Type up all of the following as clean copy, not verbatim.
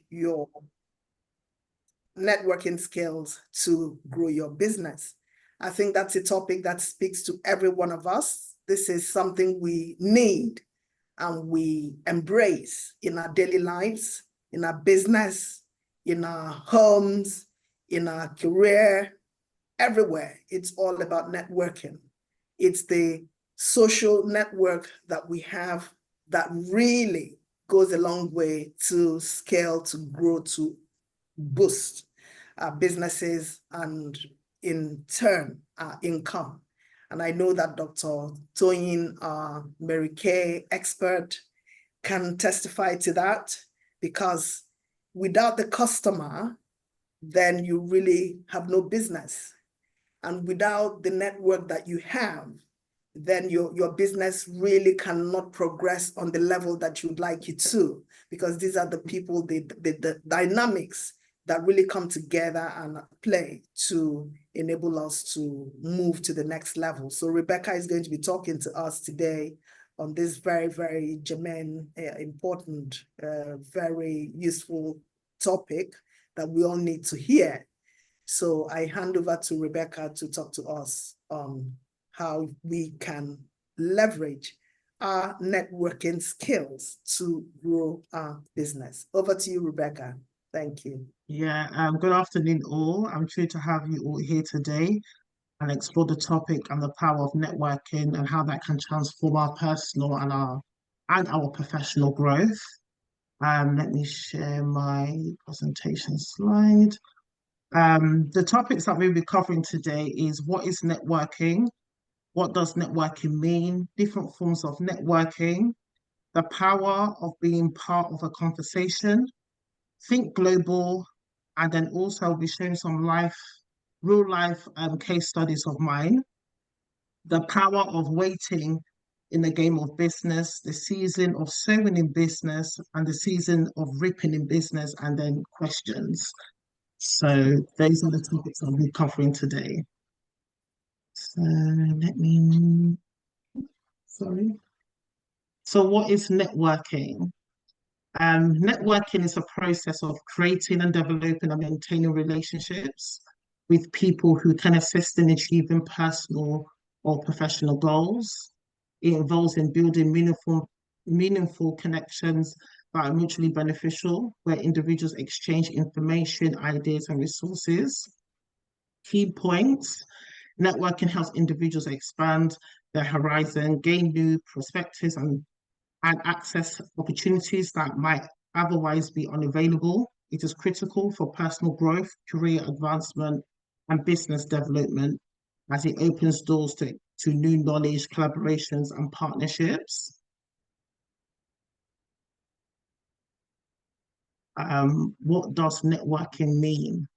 your networking skills to grow your business. I think that's a topic that speaks to every one of us. This is something we need and we embrace in our daily lives, in our business, in our homes, in our career, everywhere. It's all about networking. It's the social network that we have that really goes a long way to scale, to grow, to boost our businesses and in turn our income. And I know that Dr. Toyin, Mary Kay expert, can testify to that, because without the customer, then you really have no business. And without the network that you have, then your business really cannot progress on the level that you'd like it to, because these are the people, the dynamics that really come together and play to enable us to move to the next level. So Rebecca is going to be talking to us today on this very, very germane, important, very useful topic that we all need to hear. So I hand over to Rebecca to talk to us on how we can leverage our networking skills to grow our business. Over to you, Rebecca. Thank you. Yeah, good afternoon all. I'm thrilled to have you all here today and explore the topic and the power of networking and how that can transform our personal and our professional growth. Let me share my presentation slide. The topics that we'll be covering today is what is networking? What does networking mean? Different forms of networking, the power of being part of a conversation, think global, and then also I'll be sharing some real life case studies of mine, the power of waiting in the game of business, the season of sowing in business, and the season of reaping in business, and then questions. So those are the topics I'll be covering today. So sorry. So what is networking? Networking is a process of creating and developing and maintaining relationships with people who can assist in achieving personal or professional goals. It involves in building meaningful connections that are mutually beneficial, where individuals exchange information, ideas, and resources. Key points: networking helps individuals expand their horizon, gain new perspectives, and access opportunities that might otherwise be unavailable. It is critical for personal growth, career advancement, and business development, as it opens doors to new knowledge, collaborations, and partnerships. What does networking mean?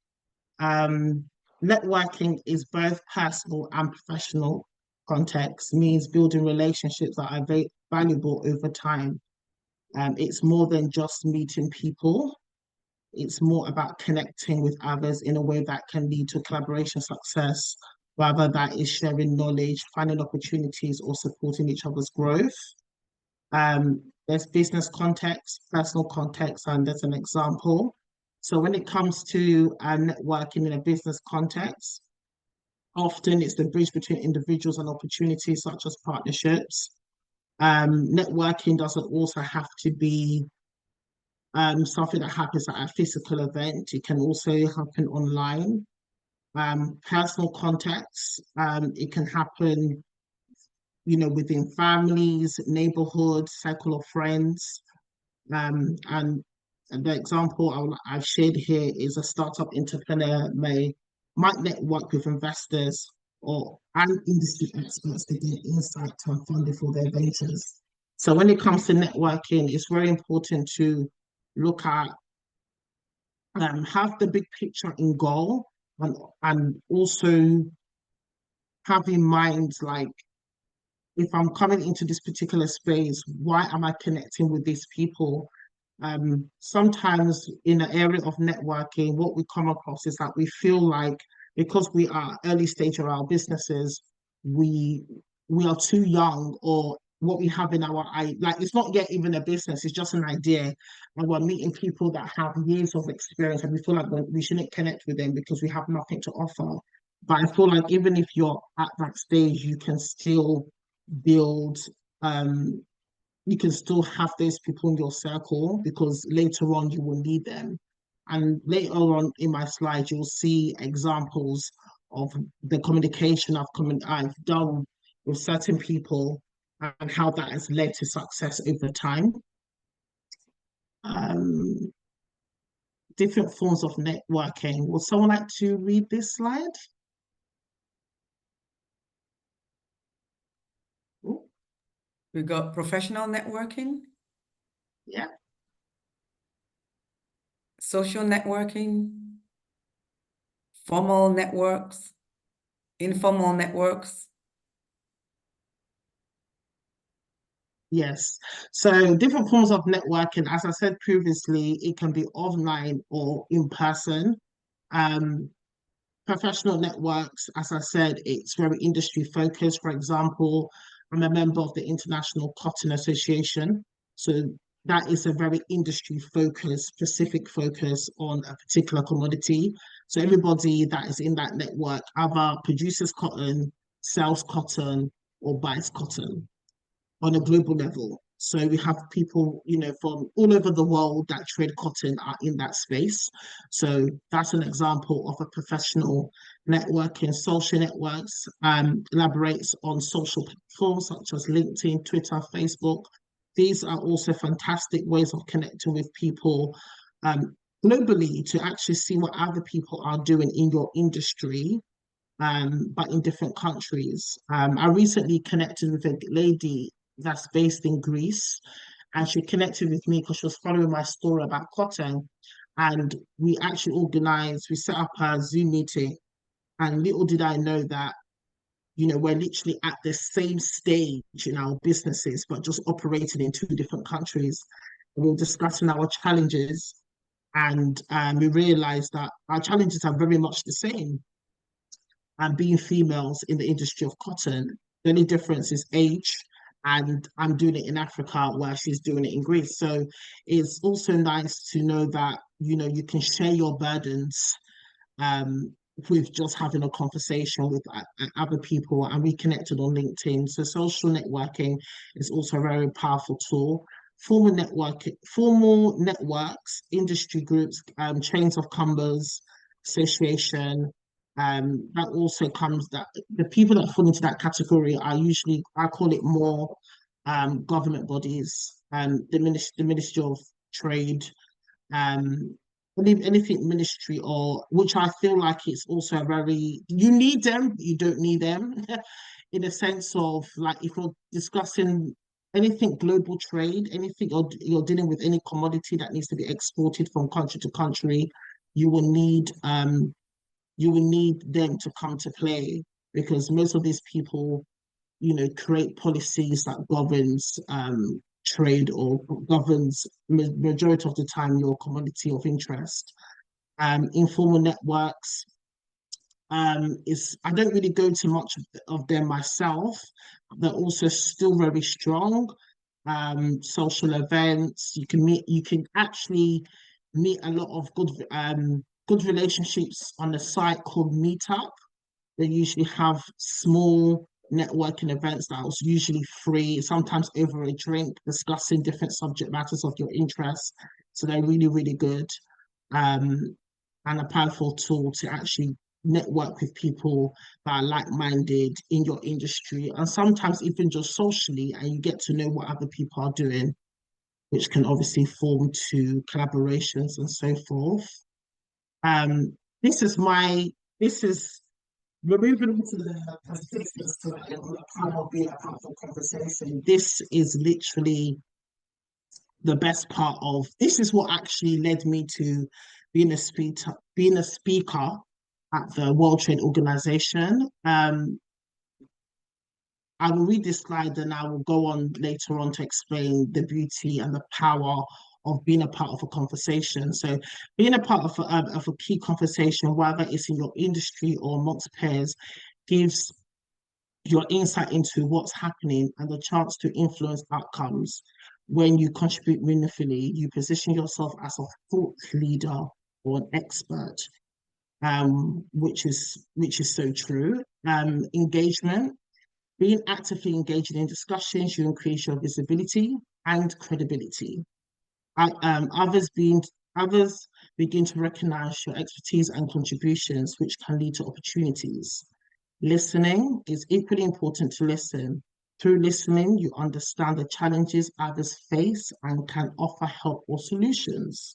Networking is both personal and professional context, means building relationships that are valuable over time. It's more than just meeting people. It's more about connecting with others in a way that can lead to collaboration success, whether that is sharing knowledge, finding opportunities, or supporting each other's growth. There's business context, personal context, and there's an example. So when it comes to networking in a business context, often it's the bridge between individuals and opportunities such as partnerships. Networking doesn't also have to be something that happens at a physical event. It can also happen online. Personal context, it can happen, within families, neighborhoods, circle of friends. And the example I've shared here is a startup entrepreneur might network with investors and industry experts to get insight and funding for their ventures. So when it comes to networking, it's very important to look at have the big picture in goal, and also have in mind, like, if I'm coming into this particular space, why am I connecting with these people? Sometimes in the area of networking, what we come across is that we feel like because we are early stage of our businesses, we are too young, or what we have in our like it's not yet even a business, it's just an idea. And we're meeting people that have years of experience and we feel like we shouldn't connect with them because we have nothing to offer. But I feel like even if you're at that stage, you can still build you can still have those people in your circle because later on you will need them. And later on in my slides, you'll see examples of the communication I've done with certain people and how that has led to success over time. Um, Different forms of networking. Would someone like to read this slide? Ooh, We got professional networking, yeah. social networking, formal networks, informal networks. Yes. So different forms of networking, as I said previously, it can be online or in person. Um, Professional networks, as I said, it's very industry focused. For example, I'm a member of the International Cotton Association. So that is a very industry focused, specific focus on a particular commodity. So everybody that is in that network either produces cotton, sells cotton, or buys cotton on a global level. So we have people, from all over the world that trade cotton are in that space. So that's an example of a professional networking. Social networks elaborates on social platforms such as LinkedIn, Twitter, Facebook. These are also fantastic ways of connecting with people globally to actually see what other people are doing in your industry, but in different countries. I recently connected with a lady that's based in Greece, and she connected with me because she was following my story about cotton. And we actually we set up a Zoom meeting, and little did I know that, we're literally at the same stage in our businesses, but just operating in two different countries. We were discussing our challenges, and we realized that our challenges are very much the same. And being females in the industry of cotton, the only difference is age, and I'm doing it in Africa where she's doing it in Greece. So it's also nice to know that, you can share your burdens with just having a conversation with other people, and we connected on LinkedIn. So social networking is also a very powerful tool. Formal networks, industry groups, chains of commerce, association, that also comes that the people that fall into that category are usually, I call it more government bodies, the Ministry of Trade, anything ministry, or which I feel like it's also you need them, you don't need them in a sense of, like, if you're discussing anything global trade, anything you're dealing with, any commodity that needs to be exported from country to country, you will need them to come to play, because most of these people, create policies that governs trade, or governs majority of the time your commodity of interest. Informal networks, is, I don't really go to much of them myself. They're also still very strong. Social events, you can actually meet a lot of good relationships on a site called Meetup. They usually have small networking events that was usually free, sometimes over a drink, discussing different subject matters of your interest. So they're really, really good, and a powerful tool to actually network with people that are like-minded in your industry, and sometimes even just socially, and you get to know what other people are doing, which can obviously form to collaborations and so forth. Um, this is we're moving on to the participants tonight on the panel being a part of the conversation. This is literally the best part of, this is what actually led me to being a speaker at the World Trade Organization. I will read this slide and I will go on later on to explain the beauty and the power of being a part of a conversation. So being a part of a key conversation, whether it's in your industry or amongst peers, gives your insight into what's happening and the chance to influence outcomes. When you contribute meaningfully, you position yourself as a thought leader or an expert, which is so true. Engagement, being actively engaged in discussions, you increase your visibility and credibility. Others begin to recognize your expertise and contributions, which can lead to opportunities. Listening is equally important to listen. Through listening, you understand the challenges others face and can offer help or solutions.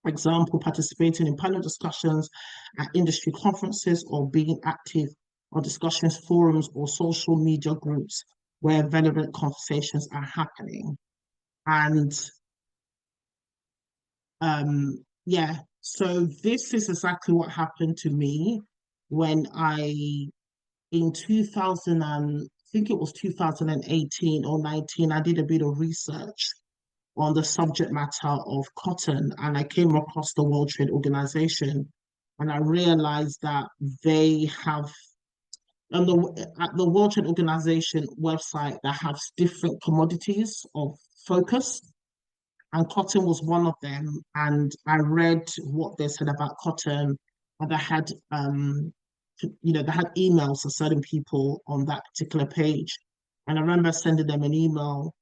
For example, participating in panel discussions at industry conferences or being active on discussions forums or social media groups where relevant conversations are happening. And yeah, so this is exactly what happened to me when in 2000, I think it was 2018 or 19, I did a bit of research on the subject matter of cotton, and I came across the World Trade Organization, and I realized that they have at the World Trade Organization website that have different commodities of focus, and cotton was one of them. And I read what they said about cotton, and they had they had emails to certain people on that particular page. And I remember sending them an email,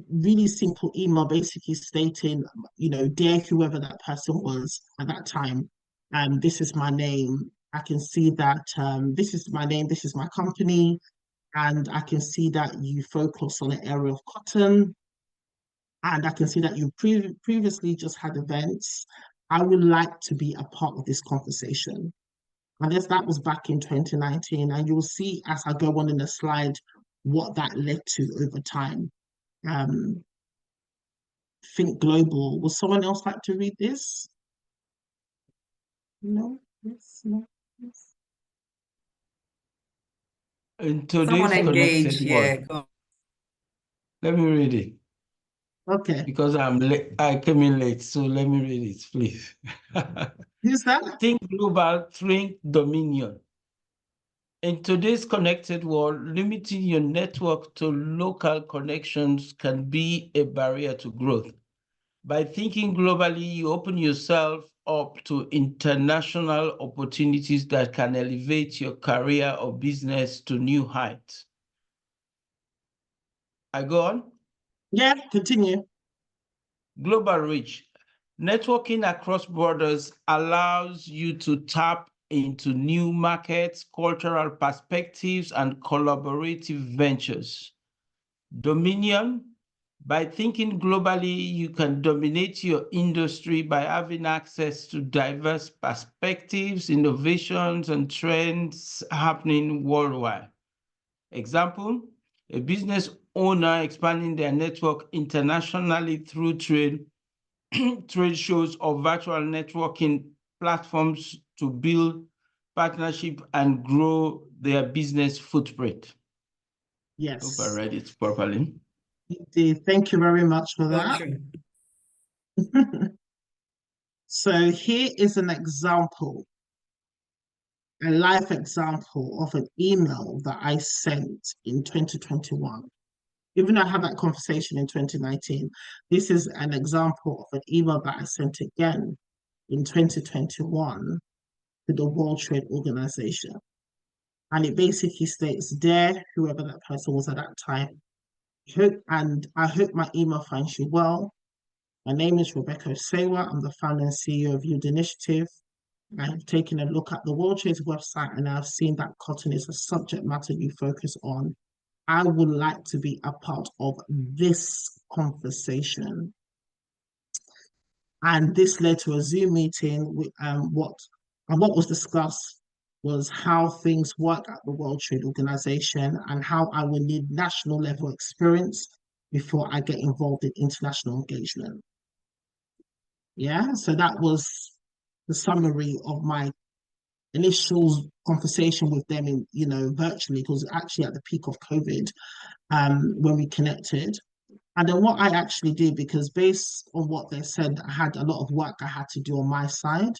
really simple email, basically stating, dear whoever that person was at that time, this is my name. I can see that this is my name, this is my company, and I can see that you focus on an area of cotton, and I can see that you previously just had events. I would like to be a part of this conversation. I guess that was back in 2019, and you'll see as I go on in the slide what that led to over time. Think Global. Would someone else like to read this? No? Yes, no, yes. In Someone today's engaged, connected yeah. world, let me read it Okay. because I'm late. I came in late, so let me read it, please. Who's that? Think global, think dominion. In today's connected world, limiting your network to local connections can be a barrier to growth. By thinking globally, you open yourself up to international opportunities that can elevate your career or business to new heights. I go on? Yeah, continue. Global reach. Networking across borders allows you to tap into new markets, cultural perspectives, and collaborative ventures. Dominion. By thinking globally, you can dominate your industry by having access to diverse perspectives, innovations, and trends happening worldwide. Example, a business owner expanding their network internationally through trade shows or virtual networking platforms to build partnership and grow their business footprint. Yes. Hope I read it properly. Indeed. Thank you very much for that. So here is an example, a live example of an email that I sent in 2021. Even though I had that conversation in 2019, this is an example of an email that I sent again in 2021 to the World Trade Organization. And it basically states, dear whoever that person was at that time, I hope my email finds you well. My name is Rebecca Osewa. I'm the founder and CEO of Yield Initiative. I have taken a look at the World Trade's website and I've seen that cotton is a subject matter you focus on. I would like to be a part of this conversation. And this led to a Zoom meeting with what was discussed was how things work at the World Trade Organization and how I will need national level experience before I get involved in international engagement. Yeah, so that was the summary of my initial conversation with them in, virtually, because actually at the peak of COVID, when we connected. And then what I actually did, because based on what they said, I had a lot of work I had to do on my side.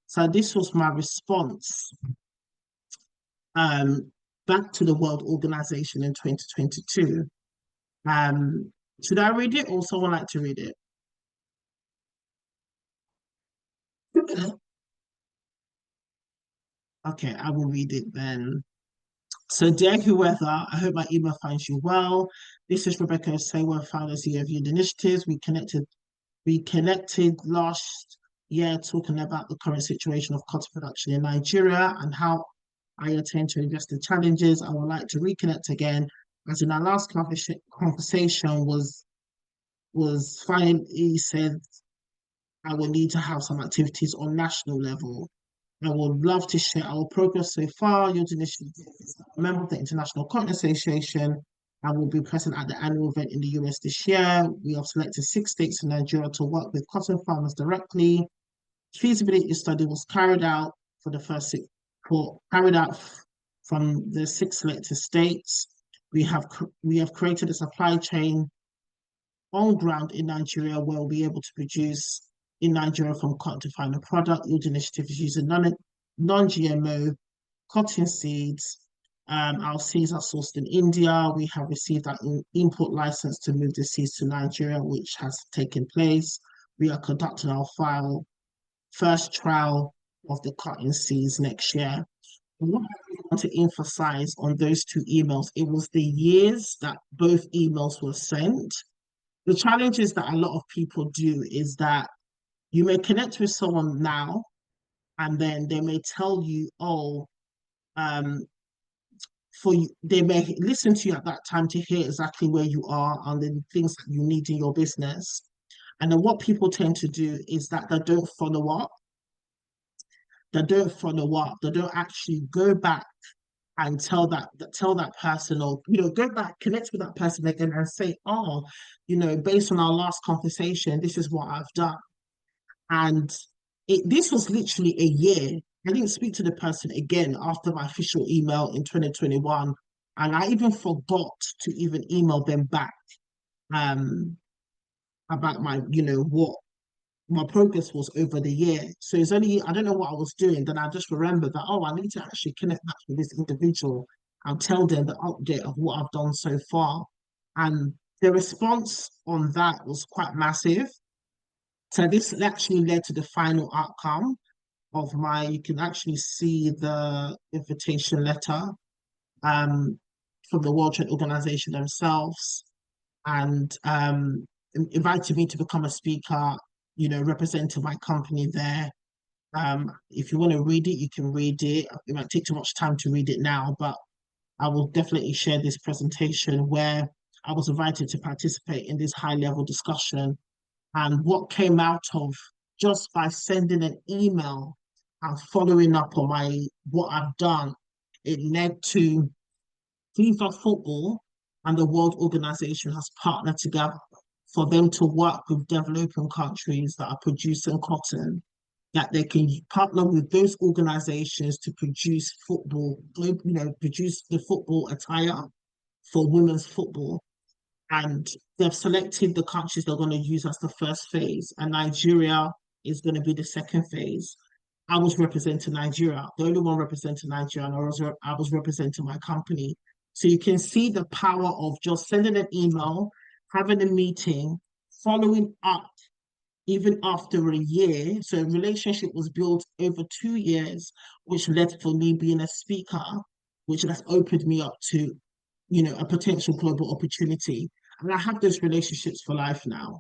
So this was my response back to the World Organization in 2022. Should I read it or someone like to read it? Okay, I will read it then. So, dear whoever, I hope my email finds you well. This is Rebecca Sayworth, founder CEO of Youth Initiatives. We connected last year talking about the current situation of cotton production in Nigeria and how I intend to address the challenges. I would like to reconnect again, as in our last conversation was finally said I will need to have some activities on national level. I would love to share our progress so far. Youth Initiative is a member of the International Cotton Association and will be present at the annual event in the US this year. We have selected 6 states in Nigeria to work with cotton farmers directly. Feasibility study was carried out for the first from the 6 selected states. We have created a supply chain on ground in Nigeria where we'll be able to produce in Nigeria from cotton to final product. Youth Initiative is using non-GMO cotton seeds. Our seeds are sourced in India. We have received our import license to move the seeds to Nigeria, which has taken place. We are conducting our first trial of the cotton seeds next year. What I want to emphasize on those 2 emails, it was the years that both emails were sent. The challenges that a lot of people do is that you may connect with someone now, and then they may tell you, they may listen to you at that time to hear exactly where you are and the things that you need in your business. And then what people tend to do is that they don't follow up. They don't actually go back and tell that person, or go back, connect with that person again and say, based on our last conversation, this is what I've done. And this was literally a year. I didn't speak to the person again after my official email in 2021. And I even forgot to even email them back about what my progress was over the year. So it's only, I don't know what I was doing. Then I just remembered that, I need to actually connect back with this individual and tell them the update of what I've done so far. And the response on that was quite massive. So this actually led to the final outcome of you can actually see the invitation letter from the World Trade Organization themselves, and invited me to become a speaker, representing my company there. If you want to read it, you can read it. It might take too much time to read it now, but I will definitely share this presentation where I was invited to participate in this high-level discussion. And what came out of just by sending an email and following up on what I've done, it led to FIFA Football and the World Organization has partnered together for them to work with developing countries that are producing cotton, that they can partner with those organizations to produce football, produce the football attire for women's football. And they've selected the countries they're going to use as the first phase, and Nigeria is going to be the second phase. I was representing Nigeria, the only one representing Nigeria, and I was representing my company. So you can see the power of just sending an email, having a meeting, following up, even after a year. So a relationship was built over 2 years, which led for me being a speaker, which has opened me up to a potential global opportunity. And I have those relationships for life now.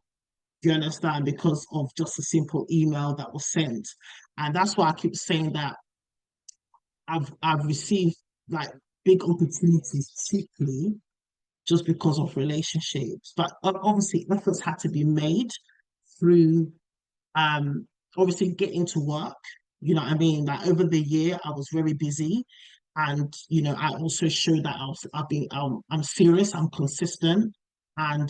Do you understand? Because of just a simple email that was sent. And that's why I keep saying that I've received big opportunities cheaply just because of relationships. But obviously efforts had to be made through obviously getting to work. You know what I mean? Over the year I was very busy. And, I also showed that I'm serious, I'm consistent, and,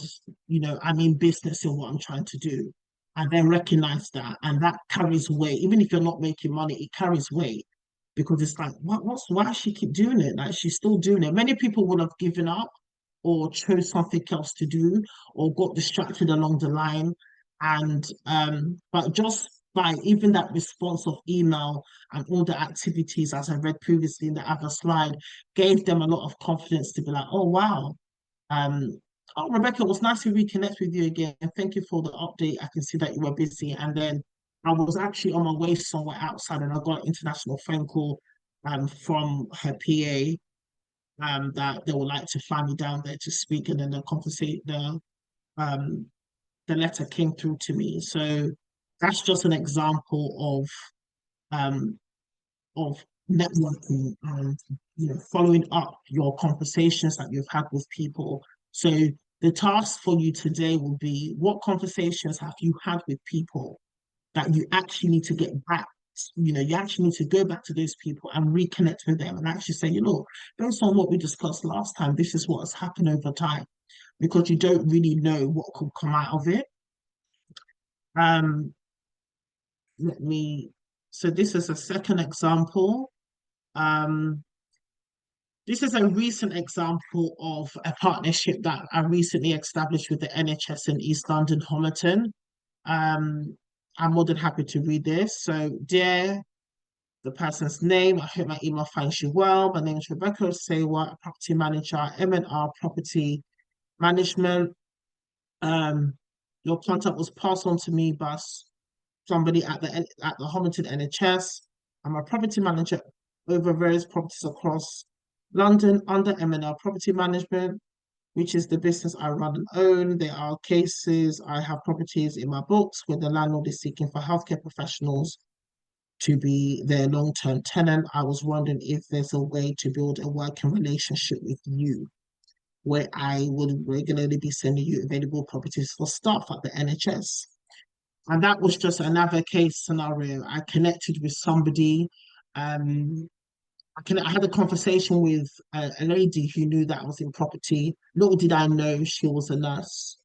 I'm in business in what I'm trying to do. And then recognize that, and that carries weight. Even if you're not making money, it carries weight, because it's like, why does she keep doing it? She's still doing it. Many people would have given up or chose something else to do or got distracted along the line. And, but just despite even that response of email and all the activities, as I read previously in the other slide, gave them a lot of confidence to be like, oh, wow. Oh, Rebecca, it was nice to reconnect with you again. Thank you for the update. I can see that you were busy. And then I was actually on my way somewhere outside and I got an international phone call from her PA that they would like to fly me down there to speak. And then the letter came through to me. So that's just an example of networking and following up your conversations that you've had with people. So the task for you today will be, what conversations have you had with people that you actually need to get back? You actually need to go back to those people and reconnect with them and actually say, based on what we discussed last time, this is what has happened over time, because you don't really know what could come out of it. So this is a second example. This is a recent example of a partnership that I recently established with the NHS in East London, Homerton. I'm more than happy to read this. So, dear, the person's name, I hope my email finds you well. My name is Rebecca Osewa, property manager at M&R Property Management. Your contact was passed on to me by somebody at the Homerton NHS. I'm a property manager over various properties across London under M&R Property Management, which is the business I run and own. There are cases, I have properties in my books where the landlord is seeking for healthcare professionals to be their long-term tenant. I was wondering if there's a way to build a working relationship with you, where I would regularly be sending you available properties for staff at the NHS. And that was just another case scenario. I connected with somebody. I had a conversation with a lady who knew that I was in property. Little did I know she was a nurse.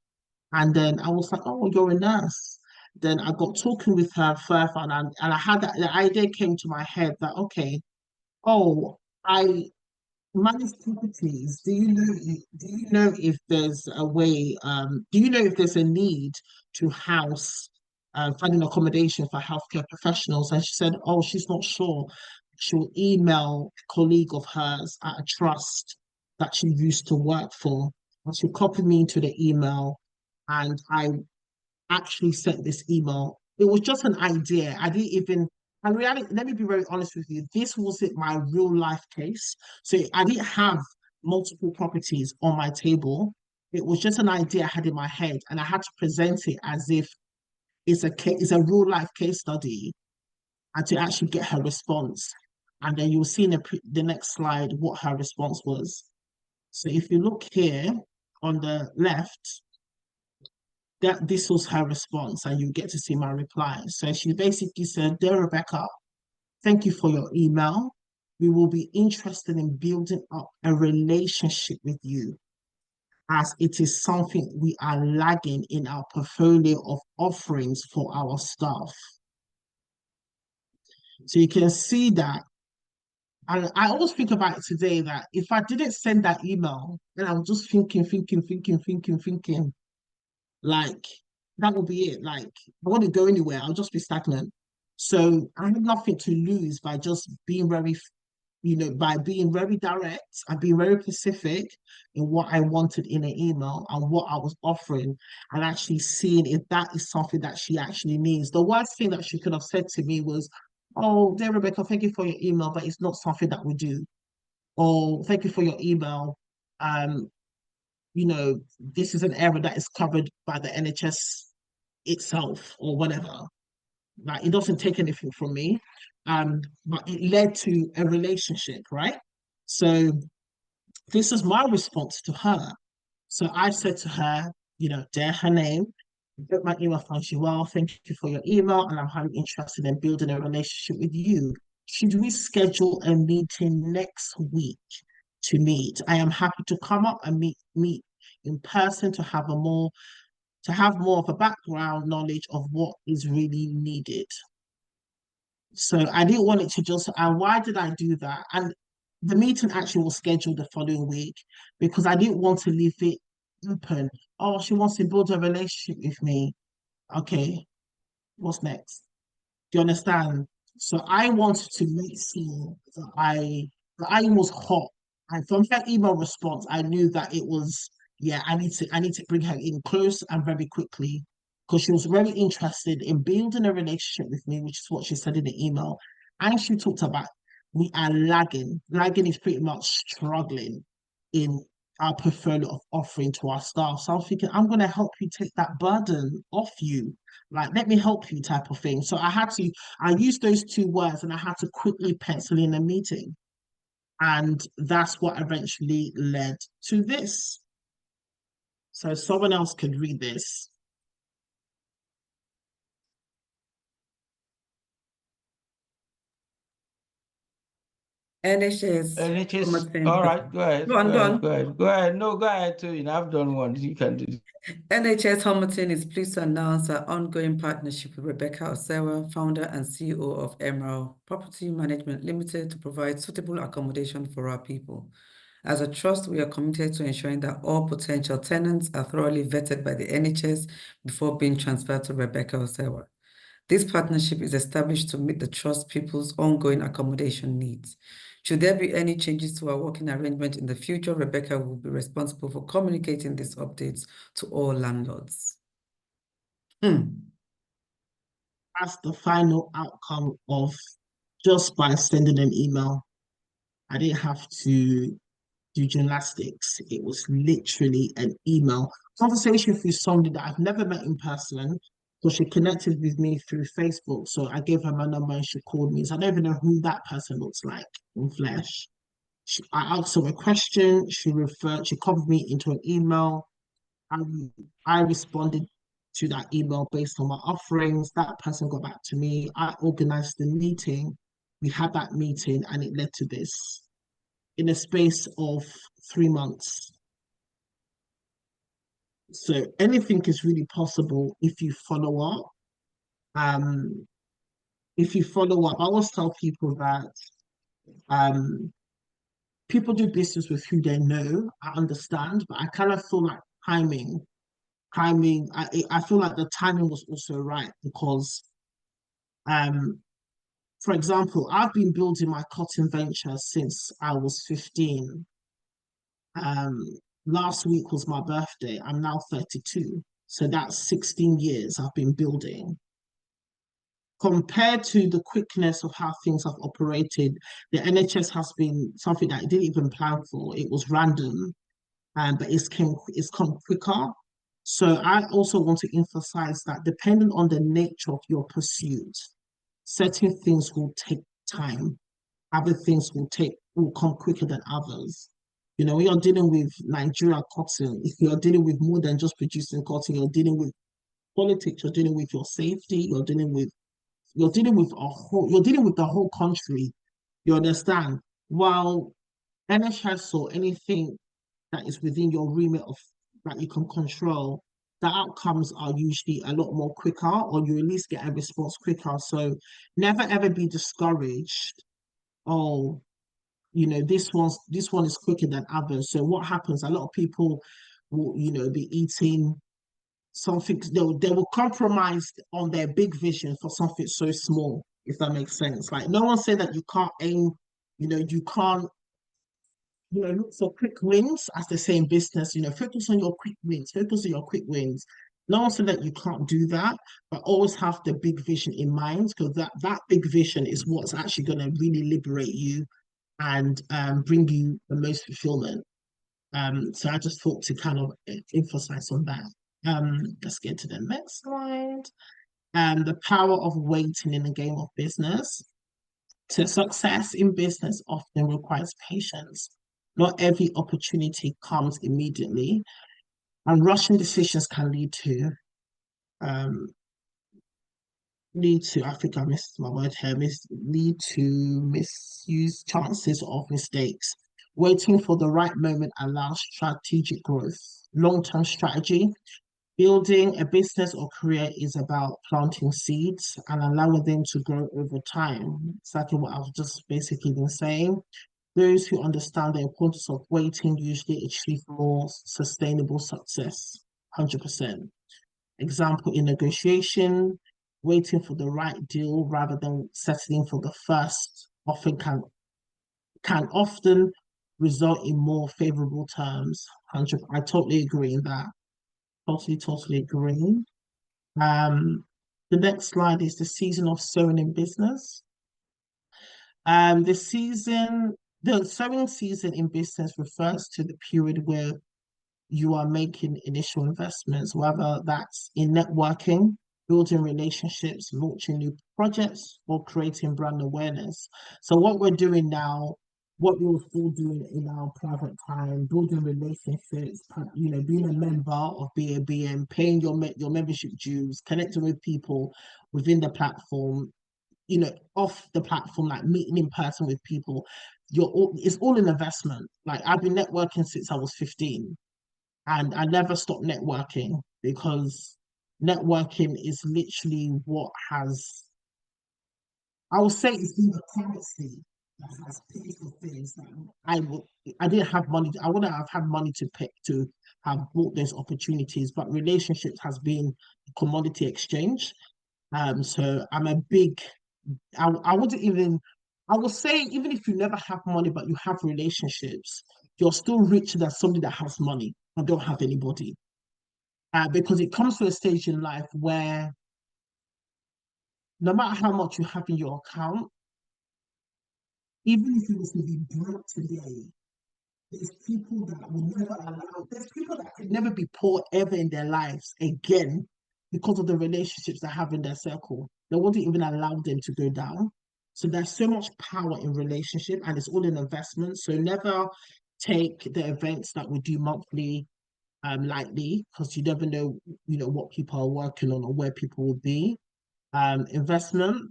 And then I was like, oh, you're a nurse. Then I got talking with her further, and I had the idea came to my head that, okay, I manage properties. Do you know if there's a way, do you know if there's a need to house finding accommodation for healthcare professionals? And she said, oh, she's not sure. She'll email a colleague of hers at a trust that she used to work for. And she copied me into the email, and I actually sent this email. It was just an idea. I didn't even, and reality, let me be very honest with you, this wasn't my real life case. So I didn't have multiple properties on my table. It was just an idea I had in my head, and I had to present it as if it's a real life case study, and to actually get her response. And then you'll see in the next slide what her response was. So if you look here on the left, this was her response, and you get to see my reply. So she basically said, dear Rebecca, thank you for your email. We will be interested in building up a relationship with you, as it is something we are lagging in our portfolio of offerings for our staff. So you can see that. And I always think about it today that if I didn't send that email, then I was just thinking, like, that would be it. Like, I wouldn't go anywhere. I'll just be stagnant. So I had nothing to lose by just being very, by being very direct and being very specific in what I wanted in an email and what I was offering, and actually seeing if that is something that she actually needs. The worst thing that she could have said to me was, oh, dear Rebecca, thank you for your email, but it's not something that we do. Or thank you for your email. This is an area that is covered by the NHS itself, or whatever. Like, it doesn't take anything from me. But it led to a relationship, right? So this is my response to her. So I said to her, dear, her name, get my email finds you well. Thank you for your email, and I'm highly interested in building a relationship with you. Should we schedule a meeting next week to meet? I am happy to come up and meet in person to have more of a background knowledge of what is really needed. So I didn't want it to just, and why did I do that? And the meeting actually was scheduled the following week because I didn't want to leave it open. Oh, she wants to build a relationship with me. Okay, what's next? Do you understand? So I wanted to make sure that I was hot. And from her email response, I knew that it was, yeah, I need to bring her in close and very quickly, because she was very interested in building a relationship with me, which is what she said in the email. And she talked about we are lagging. Lagging is pretty much struggling in our portfolio of offering to our staff. So I was thinking, I'm going to help you take that burden off you. Like, let me help you type of thing. So I used those two words and I had to quickly pencil in a meeting. And that's what eventually led to this. So someone else could read this. NHS. NHS, Homerton. all right, go ahead. Go on, go on. Go ahead. No, go ahead, Toyin. I've done one. You can do it. NHS Homerton is pleased to announce our ongoing partnership with Rebecca Osewa, founder and CEO of Emerald Property Management Limited, to provide suitable accommodation for our people. As a trust, we are committed to ensuring that all potential tenants are thoroughly vetted by the NHS before being transferred to Rebecca Osewa. This partnership is established to meet the trust people's ongoing accommodation needs. Should there be any changes to our working arrangement in the future, Rebecca will be responsible for communicating these updates to all landlords. That's the final outcome of just by sending an email. I didn't have to do gymnastics. It was literally an email conversation through somebody that I've never met in person. So she connected with me through Facebook. So I gave her my number and she called me. So I don't even know who that person looks like in flesh. I asked her a question. She copied me into an email. I responded to that email based on my offerings. That person got back to me. I organized the meeting. We had that meeting and it led to this in a space of 3 months. So anything is really possible if you follow up. If you follow up, I always tell people that people do business with who they know. I understand, but I kind of feel like timing. I feel like the timing was also right because, for example, I've been building my cotton venture since I was 15. Last week was my birthday. I'm now 32. So that's 16 years I've been building. Compared to the quickness of how things have operated, the NHS has been something that I didn't even plan for. It was random, but it's come quicker. So I also want to emphasize that depending on the nature of your pursuit, certain things will take time. Other things will come quicker than others. You know, when you're dealing with Nigeria cotton, if you're dealing with more than just producing cotton, you're dealing with politics, you're dealing with your safety, you're dealing with the whole country. You understand? While NHS or anything that is within your remit of that you can control, the outcomes are usually a lot more quicker, or you at least get a response quicker. So never ever be discouraged. Oh, you know, this one is quicker than others. So what happens? A lot of people will, you know, be eating something, they will compromise on their big vision for something so small, if that makes sense. Like, no one said that you can't aim, you know, you can't, you know, look for quick wins, as they say in business, you know, focus on your quick wins, focus on your quick wins. No one said that you can't do that, but always have the big vision in mind, because that big vision is what's actually going to really liberate you and bring you the most fulfillment. So I just thought to kind of emphasize on that. Let's get to the next slide. The power of waiting in the game of business. So success in business often requires patience. Not every opportunity comes immediately, and rushing decisions can lead to, I think I missed my word here, lead to misuse chances of mistakes. Waiting for the right moment allows strategic growth. Long-term strategy. Building a business or career is about planting seeds and allowing them to grow over time. Exactly what I've just basically been saying. Those who understand the importance of waiting usually achieve more sustainable success, 100%. Example, in negotiation, waiting for the right deal rather than settling for the first often can often result in more favorable terms. I totally agree in that. Totally agree. The next slide is the season of sowing in business. The sowing season in business refers to the period where you are making initial investments, whether that's in networking, building relationships, launching new projects, or creating brand awareness. So what we're doing now, what we were still doing in our private time, building relationships, being a member of BABM, paying your membership dues, connecting with people within the platform, off the platform, like meeting in person with people, it's all an investment. Like, I've been networking since I was 15. And I never stopped networking, because networking is literally what has, I would say, it's been the currency that has paid for things that I didn't have money. I wouldn't have had money to pay to have bought those opportunities, but relationships has been a commodity exchange. So I'm a big, I would say, even if you never have money, but you have relationships, you're still richer than somebody that has money and don't have anybody. Because it comes to a stage in life where no matter how much you have in your account, even if you was to be broke today, there's people that could never be poor ever in their lives again, because of the relationships they have in their circle. They won't even allow them to go down. So there's so much power in relationship, and it's all an investment. So never take the events that we do monthly lightly, because you never know, what people are working on or where people will be. Investment.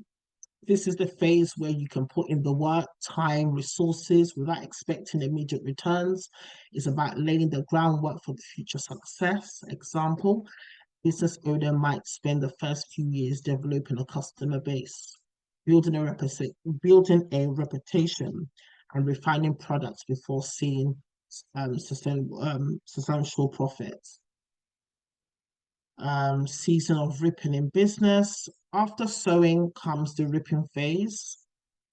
This is the phase where you can put in the work, time, resources without expecting immediate returns. It's about laying the groundwork for the future success. Example, business owner might spend the first few years developing a customer base, building a reputation, and refining products before seeing substantial profits. Season of reaping in business. After sowing comes the reaping phase,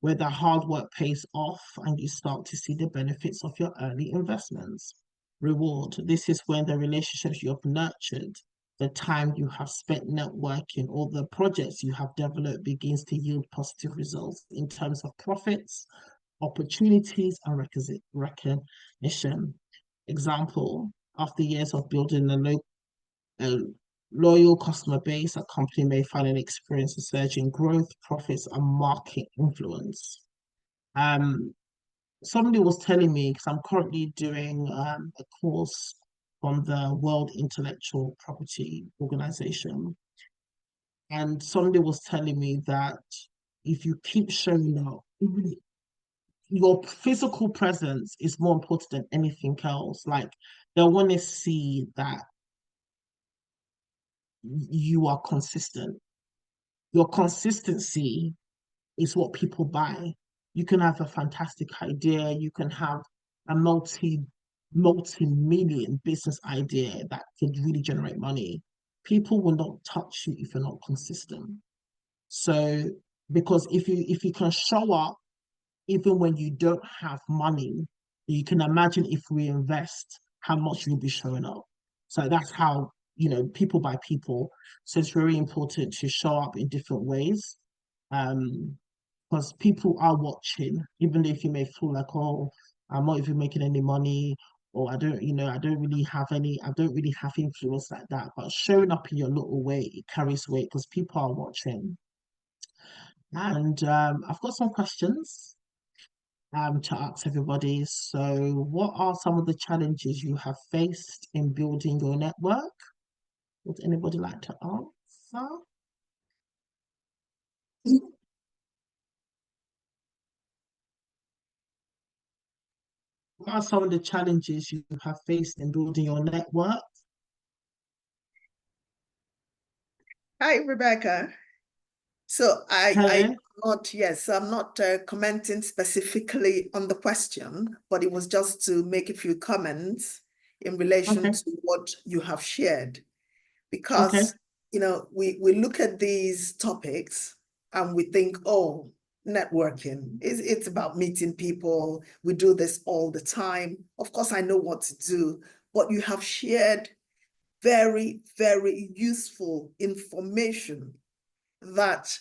where the hard work pays off and you start to see the benefits of your early investments. Reward. This is when the relationships you have nurtured, the time you have spent networking, or the projects you have developed begins to yield positive results in terms of profits, opportunities, and recognition. Example, after years of building a loyal customer base, a company may finally experience a surge in growth, profits, and market influence. Somebody was telling me, because I'm currently doing a course from the World Intellectual Property Organization, and somebody was telling me that if you keep showing up, your physical presence is more important than anything else. Like, they want to see that you are consistent. Your consistency is what people buy. You can have a fantastic idea, you can have a multi-million business idea that could really generate money. People will not touch you if you're not consistent. So, because if you can show up even when you don't have money, you can imagine if we invest, how much you'll be showing up. So that's how, people buy people. So it's very important to show up in different ways. Because people are watching, even if you may feel like, oh, I'm not even making any money, or I don't really have influence like that. But showing up in your little way, it carries weight because people are watching. And I've got some questions to ask everybody. So what are some of the challenges you have faced in building your network? Would anybody like to answer? What are some of the challenges you have faced in building your network? Hi, Rebecca. So I'm not commenting specifically on the question, but it was just to make a few comments in relation to what you have shared. Because you know, we look at these topics and we think, oh, networking, it's about meeting people. We do this all the time. Of course, I know what to do, but you have shared very, very useful information that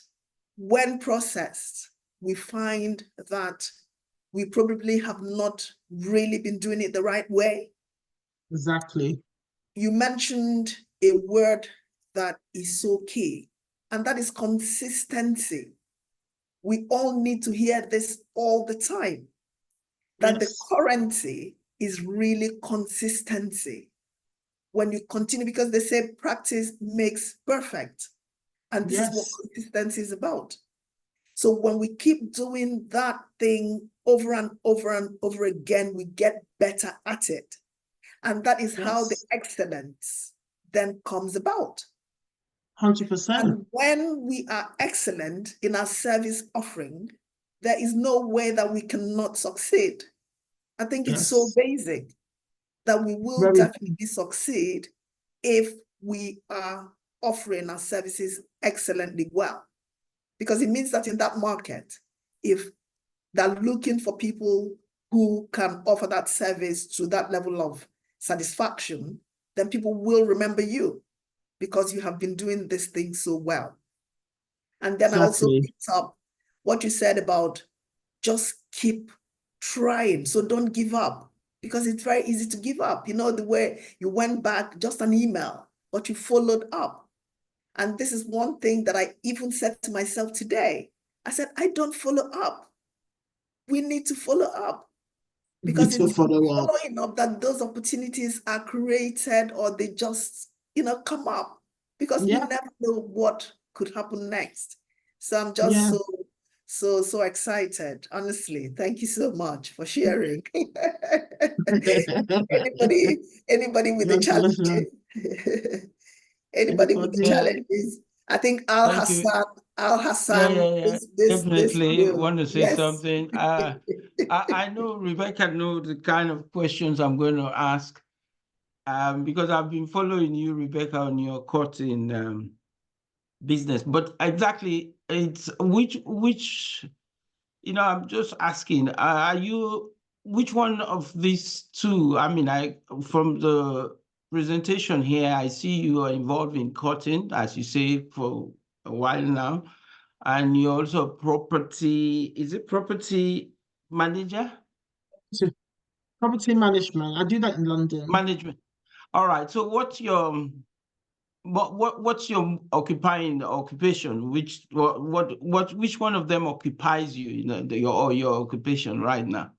when processed, we find that we probably have not really been doing it the right way. Exactly. You mentioned a word that is so key, and that is consistency. We all need to hear this all the time, that the Yes. currency is really consistency. When you continue, because they say practice makes perfect. And this is what Yes. consistency is about. So when we keep doing that thing over and over and over again, we get better at it. And that is how the Yes. excellence then comes about. 100%. And when we are excellent in our service offering, there is no way that we cannot succeed. I think it's so Yes. basic that we will Very. definitely succeed if we are offering our services excellently well. Because it means that in that market, if they're looking for people who can offer that service to that level of satisfaction, then people will remember you because you have been doing this thing so well. And then I also Exactly. picked up what you said about just keep trying. So don't give up, because it's very easy to give up. You know, the way you went back, just an email, but you followed up. And this is one thing that I even said to myself today. I said, I don't follow up. We need to follow up, because To it's follow up. following up that those opportunities are created, or they just, you know, come up, because we Yeah. never know what could happen next. So I'm just Yeah. so excited. Honestly, thank you so much for sharing. Anybody with the My pleasure. challenges? Anybody with the Anybody? challenges? I think Al Thank you. Hassan, this Definitely will, want to say yes. something. I know Rebecca knows the kind of questions I'm going to ask, because I've been following you, Rebecca, on your Cortine business. But exactly, it's which you know, I'm just asking, which one of these two? I mean, from the presentation here, I see you are involved in Cortine, as you say, for a while now. And you're also property manager? So, property management. I do that in London. Management. All right. So what's your occupation? Which one of them occupies you, your occupation right now?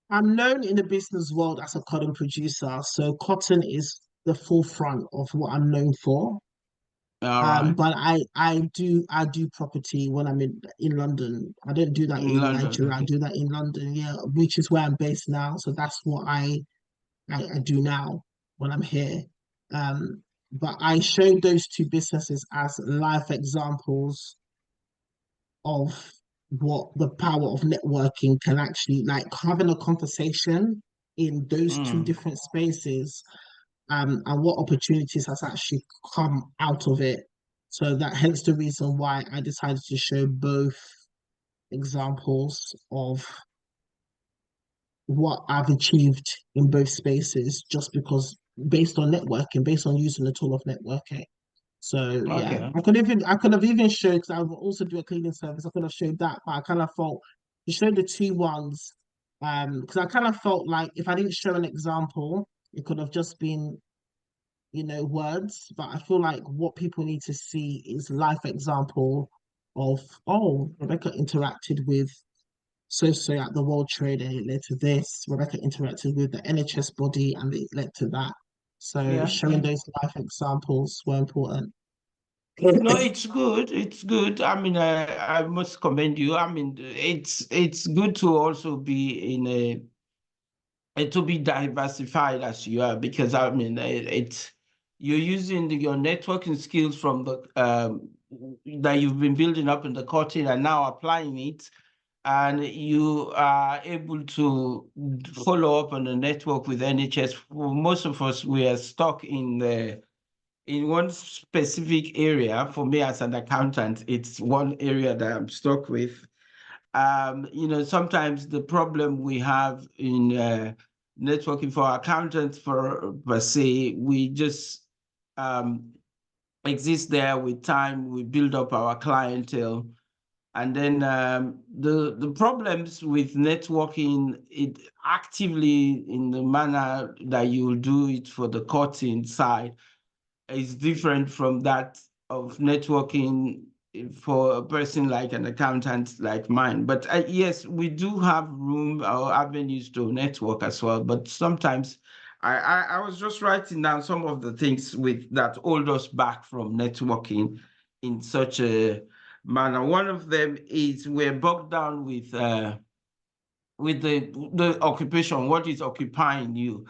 I'm known in the business world as a cotton producer, so cotton is the forefront of what I'm known for. All right. But I do property when I'm in London. I don't do that In in London. Nigeria. I Okay. do that in London, yeah, which is where I'm based now. So that's what I do now when I'm here. But I showed those two businesses as life examples of what the power of networking can actually, like, having a conversation in those two different spaces, and what opportunities has actually come out of it. So that hence the reason why I decided to show both examples of what I've achieved in both spaces, just because based on networking, based on using the tool of networking. So yeah, Okay. I could have even showed, because I would also do a cleaning service. I could have showed that, but I kind of felt to show the two ones, because I kind of felt like if I didn't show an example, it could have just been, words. But I feel like what people need to see is life example of, oh, Rebecca interacted with so at the World Trade and it led to this. Rebecca interacted with the NHS body and it led to that. So Yeah. showing those life examples were important. No, it's good. It's good. I mean, I must commend you. I mean, it's good to also be to be diversified as you are, because I mean, you're using your networking skills from the that you've been building up in the Cortine and now applying it, and you are able to follow up on the network with NHS. For most of us, we are stuck in the in one specific area. For me as an accountant, it's one area that I'm stuck with. Sometimes the problem we have in networking for accountants, per se, we just exist there with time, we build up our clientele. And then the problems with networking it actively in the manner that you do it for the courting side is different from that of networking for a person like an accountant like mine. But yes, we do have room or avenues to network as well. But sometimes I was just writing down some of the things that hold us back from networking in such a manner. One of them is we're bogged down with the occupation, what is occupying you.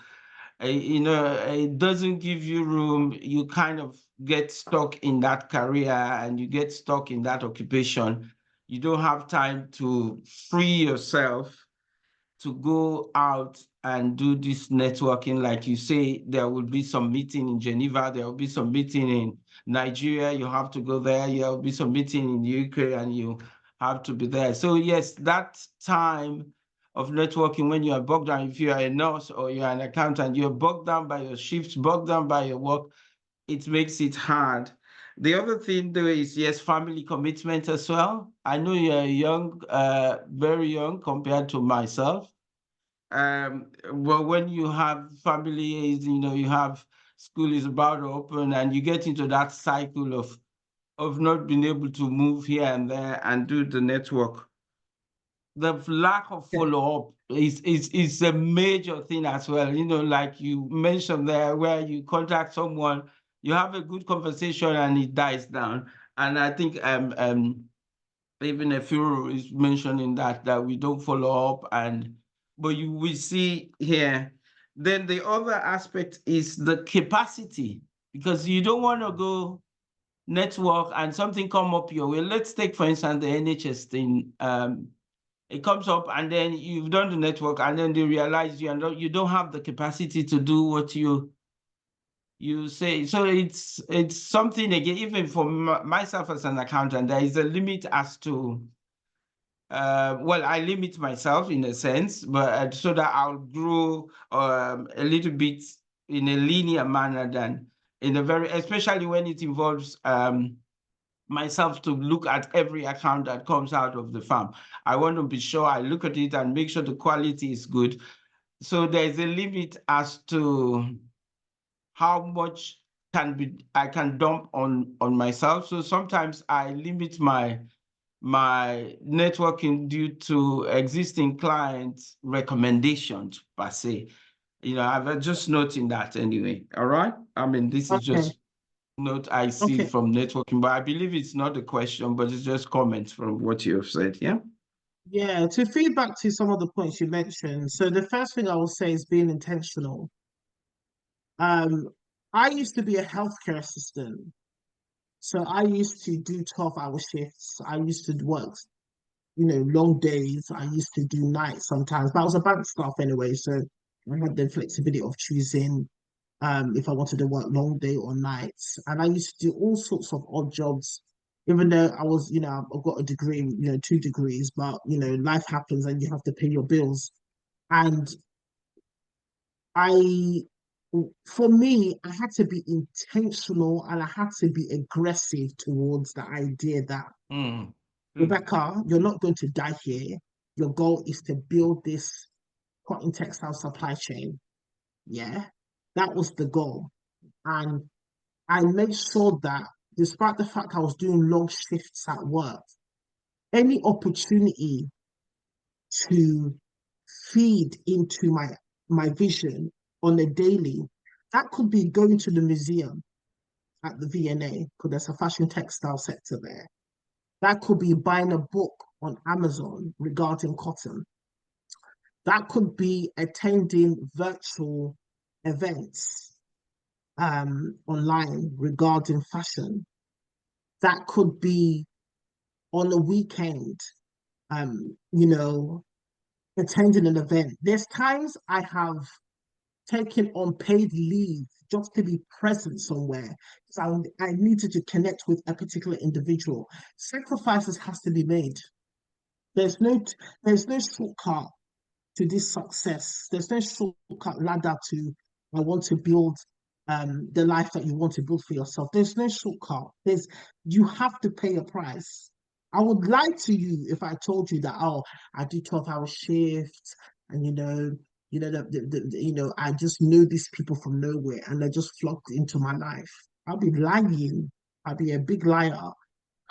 It doesn't give you room. You kind of get stuck in that career and you get stuck in that occupation. You don't have time to free yourself to go out and do this networking. Like you say, there will be some meeting in Geneva, there will be some meeting in Nigeria, you have to go there, there will be some meeting in the UK and you have to be there. So yes, that time of networking when you are bogged down, if you are a nurse or you're an accountant, you're bogged down by your shifts, bogged down by your work, it makes it hard. The other thing though is, yes, family commitment as well. I know you're young, very young compared to myself. Well, when you have family, you have school is about to open and you get into that cycle of not being able to move here and there and do the network. The lack of follow-up is a major thing as well. Like you mentioned there, where you contact someone, you have a good conversation and it dies down. And I think even Efuru is mentioning that we don't follow up, but you will see here. Then the other aspect is the capacity, because you don't want to go network and something come up your way. Let's take, for instance, the NHS thing. It comes up and then you've done the network and then they realize you don't have the capacity to do what you say. So it's something, again, even for myself as an accountant, there is a limit as to, well, I limit myself in a sense, but so that I'll grow a little bit in a linear manner than in a very, especially when it involves myself to look at every account that comes out of the farm. I want to be sure I look at it and make sure the quality is good. So there's a limit as to how much I can dump on myself. So sometimes I limit my networking due to existing clients' recommendations per se. I've just noting that anyway. All right. I mean, this is just note I see from networking, but I believe it's not a question, but it's just comments from what you have said. Yeah. Yeah, to feedback to some of the points you mentioned. So the first thing I will say is being intentional. I used to be a healthcare assistant. So I used to do 12-hour shifts. I used to work, long days. I used to do nights sometimes, but I was a bank staff anyway. So I had the flexibility of choosing if I wanted to work long day or nights. And I used to do all sorts of odd jobs, even though I was, I've got a degree, 2 degrees, but, life happens and you have to pay your bills. And for me, I had to be intentional and I had to be aggressive towards the idea that, Rebecca, you're not going to die here. Your goal is to build this cotton textile supply chain. Yeah, that was the goal. And I made sure that despite the fact I was doing long shifts at work, any opportunity to feed into my vision on a daily, that could be going to the museum at the V&A, because there's a fashion textile sector there. That could be buying a book on Amazon regarding cotton. That could be attending virtual events online regarding fashion. That could be on a weekend, attending an event. There's times I have taking unpaid leave just to be present somewhere. So I needed to connect with a particular individual. Sacrifices has to be made. There's no shortcut to this success. There's no shortcut ladder to I want to build the life that you want to build for yourself. There's no shortcut. You have to pay a price. I would lie to you if I told you that, oh, I do 12-hour shifts and I just know these people from nowhere and they just flocked into my life. I'll be lying. I'll be a big liar.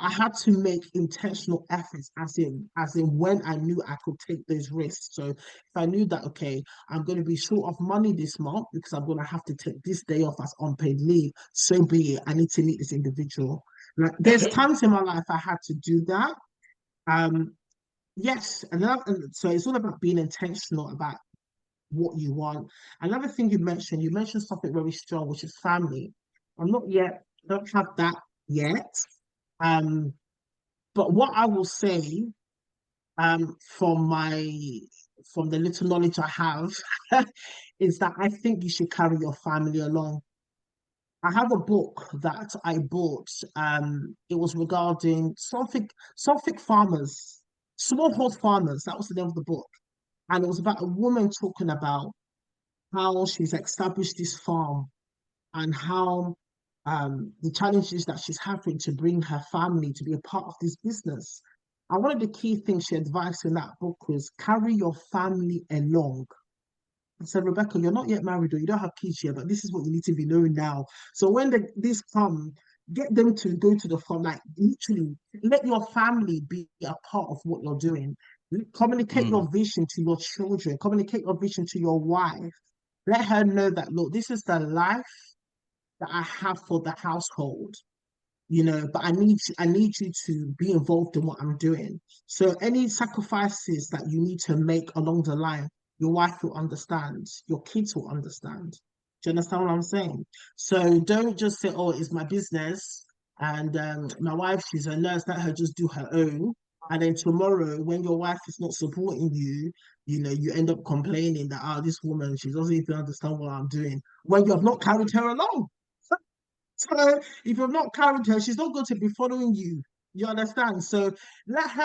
I had to make intentional efforts as in when I knew I could take those risks. So if I knew that, okay, I'm going to be short of money this month because I'm going to have to take this day off as unpaid leave, so be it. I need to meet this individual. Like there's times in my life I had to do that. Yes, and so it's all about being intentional about what you want. Another thing you mentioned something very strong, which is family. Don't have that yet. But what I will say, from the little knowledge I have, is that I think you should carry your family along. I have a book that I bought. It was regarding Suffolk farmers, smallholder farmers. That was the name of the book, and it was about a woman talking about how she's established this farm and how the challenges that she's having to bring her family to be a part of this business. And one of the key things she advised in that book was carry your family along. I said, Rebecca, you're not yet married or you don't have kids yet, but this is what you need to be knowing now. So when these come, get them to go to the farm, like literally let your family be a part of what you're doing. Communicate your vision to your children, communicate your vision to your wife. Let her know that, look, this is the life that I have for the household, but I need you to be involved in what I'm doing. So any sacrifices that you need to make along the line, your wife will understand, your kids will understand. Do you understand what I'm saying? So don't just say, oh, it's my business and my wife, she's a nurse, let her just do her own. And then tomorrow, when your wife is not supporting you, you end up complaining that, this woman, she doesn't even understand what I'm doing, when you have not carried her along. So if you've not carried her, she's not going to be following you. You understand? So let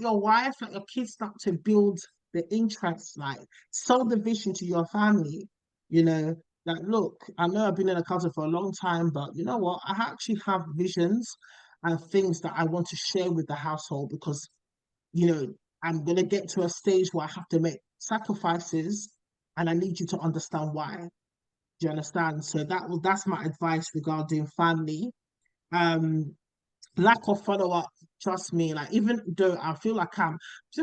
your wife, let your kids start to build the interest, like sell the vision to your family. Like, look, I know I've been in accounting for a long time, but you know what? I actually have visions and things that I want to share with the household because, I'm going to get to a stage where I have to make sacrifices and I need you to understand why. Do you understand? So that's my advice regarding family. Lack of follow-up, trust me, like even though I feel like some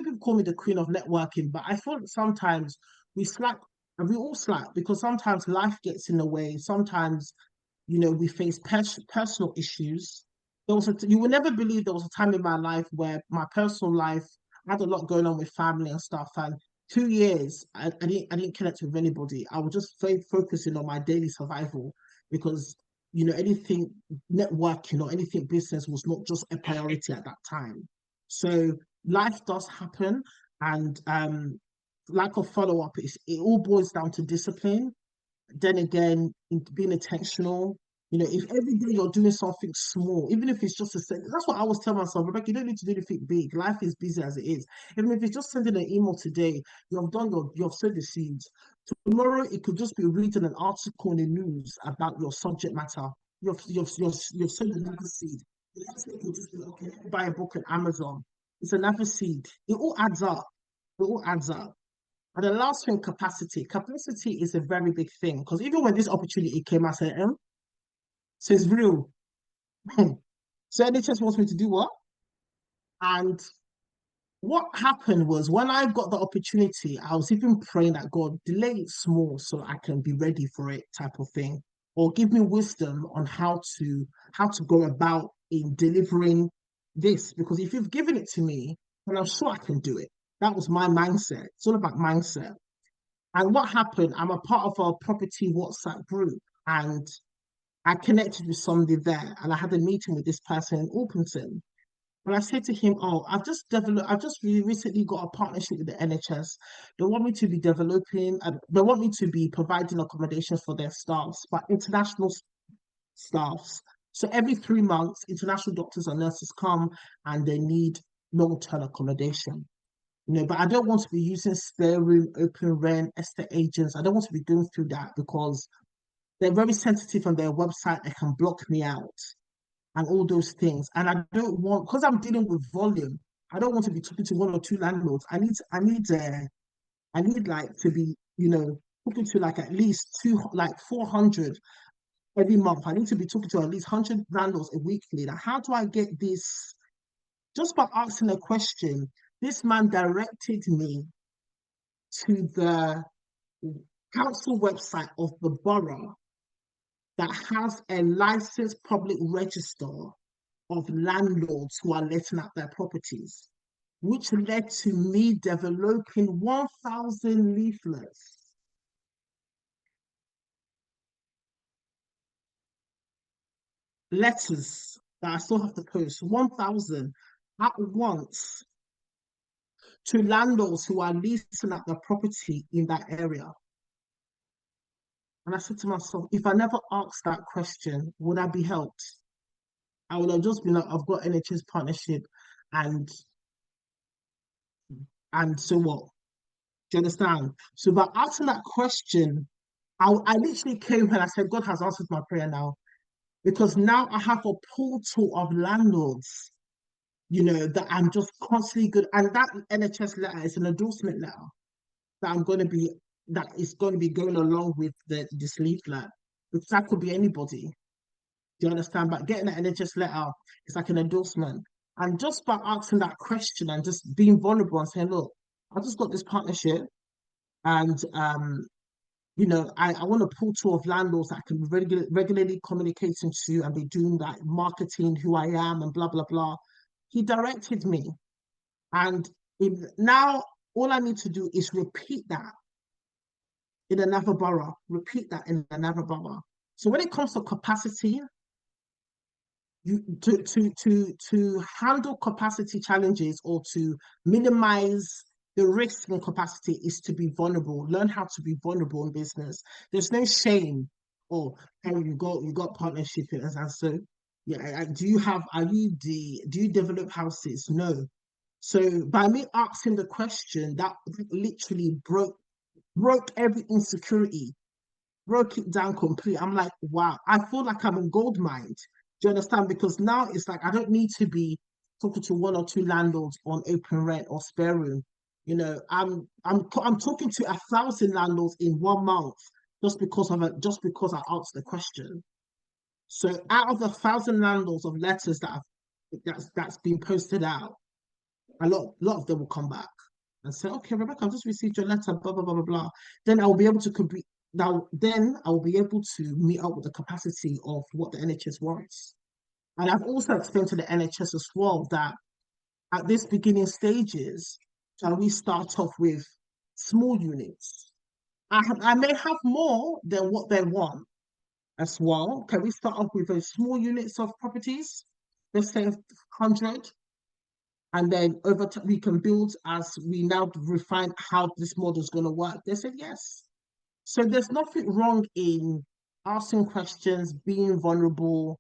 people call me the queen of networking, but I feel like sometimes we slack and we all slack because sometimes life gets in the way. Sometimes, we face personal issues. You will never believe there was a time in my life where my personal life I had a lot going on with family and stuff, and 2 years I didn't connect with anybody. I was just focusing on my daily survival because anything networking or anything business was not just a priority at that time. So life does happen, and lack of follow-up it all boils down to discipline. Then again, being intentional. If every day you're doing something small, even if it's just that's what I always tell myself, Rebecca, you don't need to do anything big. Life is busy as it is. Even if it's just sending an email today, you've sowed the seeds. Tomorrow, it could just be reading an article in the news about your subject matter. You've sowed another seed. The next thing could just be, okay, buy a book on Amazon. It's another seed. It all adds up. It all adds up. And the last thing, capacity. Capacity is a very big thing because even when this opportunity came, I said, so it's real. So NHS wants me to do what? And what happened was when I got the opportunity, I was even praying that God delay it small so I can be ready for it, type of thing, or give me wisdom on how to go about in delivering this. Because if you've given it to me, then I'm sure I can do it. That was my mindset. It's all about mindset. And what happened? I'm a part of a property WhatsApp group, and I connected with somebody there, and I had a meeting with this person in Orpington. And I said to him, "Oh, I've just really recently got a partnership with the NHS. They want me to be they want me to be providing accommodation for their staffs, but international staffs. So every 3 months, international doctors and nurses come and they need long-term accommodation. But I don't want to be using spare room, open rent, estate agents. I don't want to be going through that because they're very sensitive on their website. They can block me out and all those things. And I don't want, because I'm dealing with volume, I don't want to be talking to 1 or 2 landlords. I need like to be, talking to like at least 400 every month. I need to be talking to at least 100 landlords a weekly. Like, how do I get this? Just by asking a question, this man directed me to the council website of the borough that has a licensed public register of landlords who are letting out their properties, which led to me developing 1,000 leaflets. Letters that I still have to post, 1,000 at once, to landlords who are leasing out their property in that area. And I said to myself, if I never asked that question, would I be helped? I would have just been like, I've got NHS partnership and so what? Do you understand? So by asking that question, I literally came and I said, God has answered my prayer now. Because now I have a portal of landlords, that I'm just constantly good. And that NHS letter is an endorsement letter that is going to be going along with this leaflet. Because that could be anybody. Do you understand? But getting an NHS letter is like an endorsement. And just by asking that question and just being vulnerable and saying, look, I just got this partnership and I want a portal of landlords that I can be regularly communicating to and be doing that marketing, who I am and blah, blah, blah. He directed me. And now all I need to do is repeat that in another borough, So when it comes to capacity, to handle capacity challenges or to minimize the risk in capacity is to be vulnerable. Learn how to be vulnerable in business. There's no shame. Oh, you got partnership and so yeah. Do you develop houses? No. So by me asking the question, that literally broke every insecurity, broke it down completely. I'm like, wow, I feel like I'm in gold mine. Do you understand? Because now it's like I don't need to be talking to 1 or 2 landlords on open rent or spare room. I'm talking to 1,000 landlords in 1 month just because I asked the question. So out of the 1,000 landlords of letters that's been posted out, a lot of them will come back and say, okay, Rebecca, I've just received your letter, blah blah blah blah blah. Then I will be able to complete. Then I will be able to meet up with the capacity of what the NHS wants. And I've also explained to the NHS as well that at this beginning stages, can we start off with small units? I may have more than what they want as well. Can we start off with a small units of properties? Let's say 100. And then over time, we can build as we now refine how this model is going to work. They said yes. So there's nothing wrong in asking questions, being vulnerable.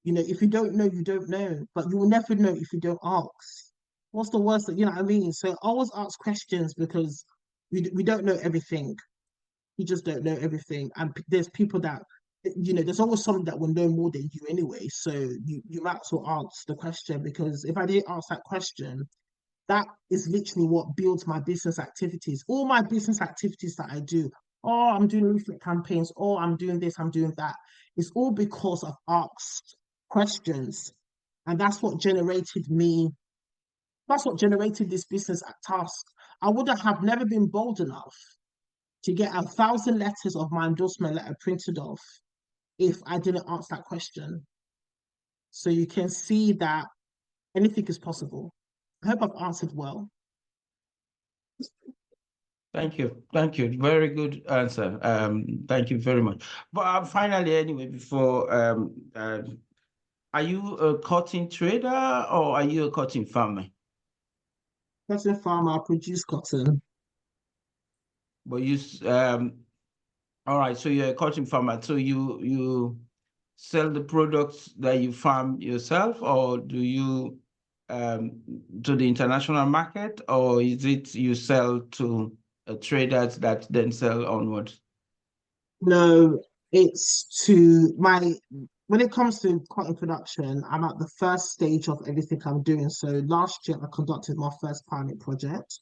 If you don't know, you don't know, but you will never know if you don't ask. What's the worst? You know what I mean? So always ask questions because we don't know everything. You just don't know everything. And there's people that, there's always someone that will know more than you anyway. So you might as well ask the question, because if I didn't ask that question, that is literally what builds my business activities. All my business activities that I do, oh, I'm doing leaflet campaigns, oh, I'm doing this, I'm doing that. It's all because I've asked questions. And that's what generated this business at Task. I would have never been bold enough to get 1,000 letters of my endorsement letter printed off if I didn't ask that question. So you can see that anything is possible. I hope I've answered well. Thank you. Very good answer. Thank you very much. But finally, anyway, before Are you a cotton trader or are you a cotton farmer? Cotton farmer, I produce cotton. But all right, so you're a cotton farmer. So you sell the products that you farm yourself, or do you to the international market, or is it you sell to traders that then sell onwards? No, it's to when it comes to cotton production, I'm at the first stage of everything I'm doing. So last year I conducted my first pilot project.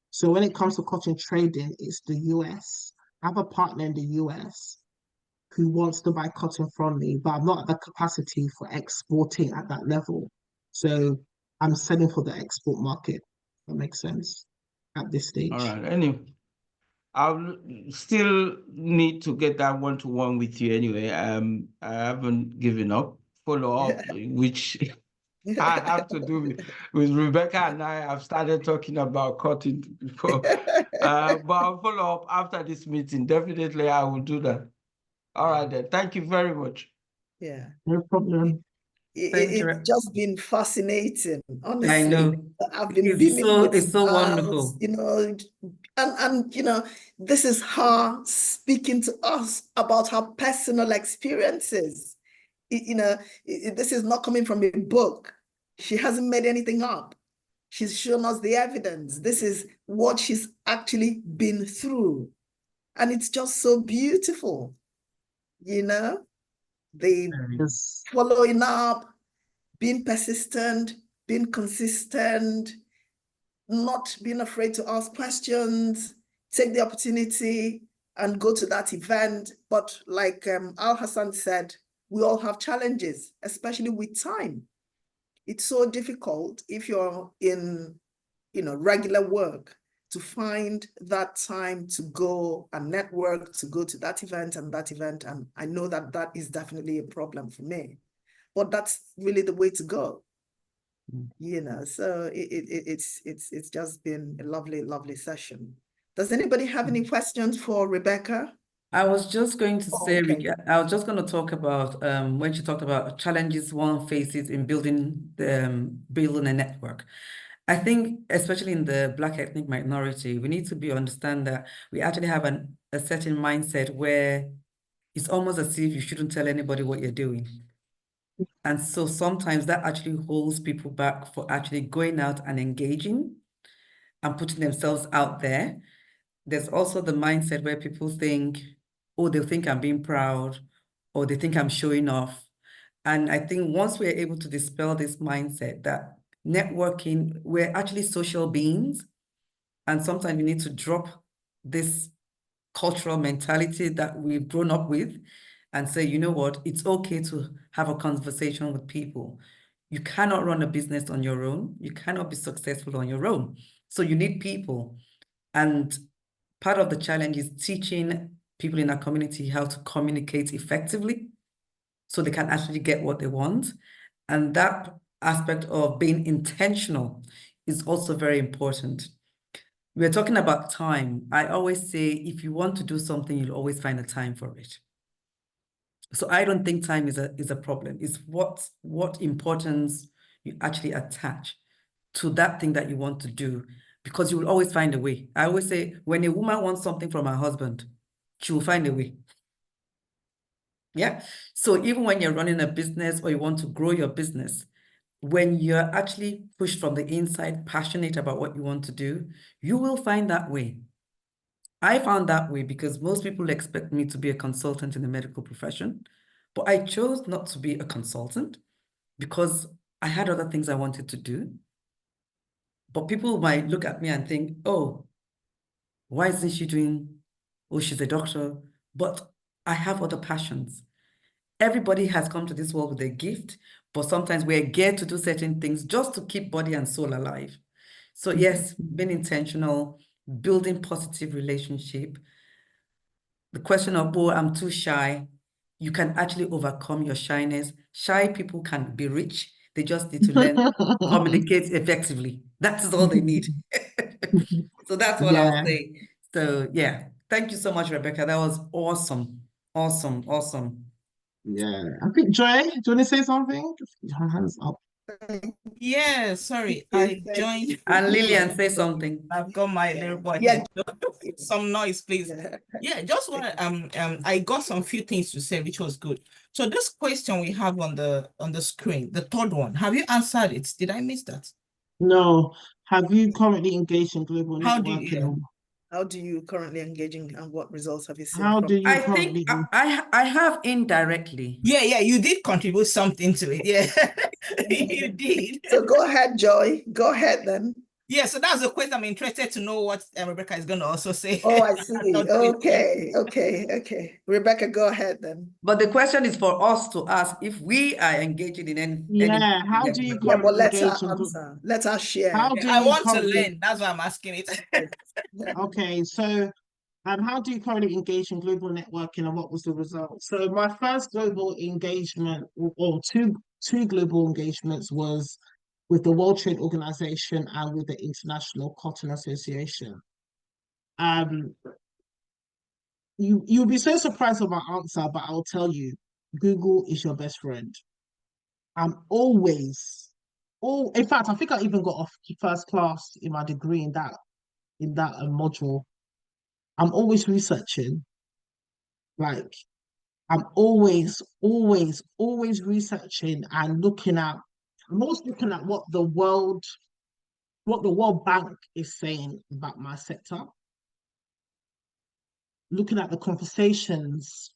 So when it comes to cotton trading, it's the US. I have a partner in the US who wants to buy cotton from me, but I'm not at the capacity for exporting at that level. So I'm selling for the export market. That makes sense at this stage. All right. Anyway, I'll still need to get that one-to-one with you anyway. I haven't given up. Follow up, which I have to do with Rebecca and I have started talking about cotton before. But I'll follow up after this meeting. Definitely, I will do that. All right, then. Thank you very much. Yeah. No problem. Thank you. It's just been fascinating, honestly. I know. I've been It's beaming so with it's so smiles, wonderful. you know, and you know, this is her speaking to us about her personal experiences. You know, this is not coming from a book. She hasn't made anything up. She's shown us the evidence. This is what she's actually been through. And it's just so beautiful, you know, the Yes. following up, being persistent, being consistent, not being afraid to ask questions, take the opportunity and go to that event. But like Al Hassan said, we all have challenges, especially with time. It's so difficult if you're in, you know, regular work to find that time to go and network, to go to that event and that event. And I know that that is definitely a problem for me, but that's really the way to go. You know, so it's just been a lovely, lovely session. Does anybody have any questions for Rebecca? I was just going to say, Okay. I was just going to talk about when she talked about challenges one faces in building a network. I think, especially in the Black ethnic minority, we need to understand that we actually have a certain mindset where it's almost as if you shouldn't tell anybody what you're doing. And so sometimes that actually holds people back for actually going out and engaging and putting themselves out there. There's also the mindset where people think, oh, they'll think I'm being proud, or they think I'm showing off. And I think once we're able to dispel this mindset that networking, we're actually social beings, and sometimes you need to drop this cultural mentality that we've grown up with and say, you know what, it's okay to have a conversation with people. You cannot run a business on your own. You cannot be successful on your own. So you need people. And part of the challenge is teaching people in our community how to communicate effectively so they can actually get what they want. And that aspect of being intentional is also very important. We're talking about time. I always say, if you want to do something, you'll always find a time for it. So I don't think time is a problem. It's what importance you actually attach to that thing that you want to do, because you will always find a way. I always say, when a woman wants something from her husband, she will find a way. Yeah. So even when you're running a business or you want to grow your business, when you're actually pushed from the inside, passionate about what you want to do, you will find that way. I found that way because most people expect me to be a consultant in the medical profession, but I chose not to be a consultant because I had other things I wanted to do. But people might look at me and think, oh, why isn't she doing, oh, she's a doctor, but I have other passions. Everybody has come to this world with a gift, but sometimes we're geared to do certain things just to keep body and soul alive. So yes, being intentional, building positive relationship. The question of, oh, I'm too shy, you can actually overcome your shyness. Shy people can be rich. They just need to learn to communicate effectively. That's all they need. So that's what I'll say. So yeah, thank you so much, Rebecca. That was awesome. Awesome, awesome. Yeah, I think Joy, do you want to say something? Her hands up. Yeah, sorry, Yes, I joined. And Lillian, say something. I've got my little boy. Yeah. Some noise, please. Yeah, just want to I got some few things to say, which was good. So this question we have on the screen, the third one, have you answered it? Did I miss that? No, have you currently engaged in global How do you- networking? yeah. How do you currently engaging and what results have you seen How from? do you I currently? think I have indirectly. Yeah, you did contribute something to it. Yeah, you did. So go ahead, Joy. Go ahead then. Yeah, so that's the question. I'm interested to know what Rebecca is going to also say. Oh, I see. thought Okay. Rebecca, go ahead then. But the question is for us to ask if we are engaging in any Yeah, how do you network. Yeah, but currently let her engage in? answer. Let her share. How do I you want to currently? learn. That's why I'm asking it. Yeah. Okay, so how do you currently engage in global networking, and what was the result? So my first global engagement, or two global engagements, was with the World Trade Organization and with the International Cotton Association. You'll be so surprised with my answer, but I'll tell you, Google is your best friend. I'm always, in fact, I think I even got off first class in my degree in that module. I'm always researching. Like, I'm always researching and looking at. I'm always looking at what the World Bank is saying about my sector. Looking at the conversations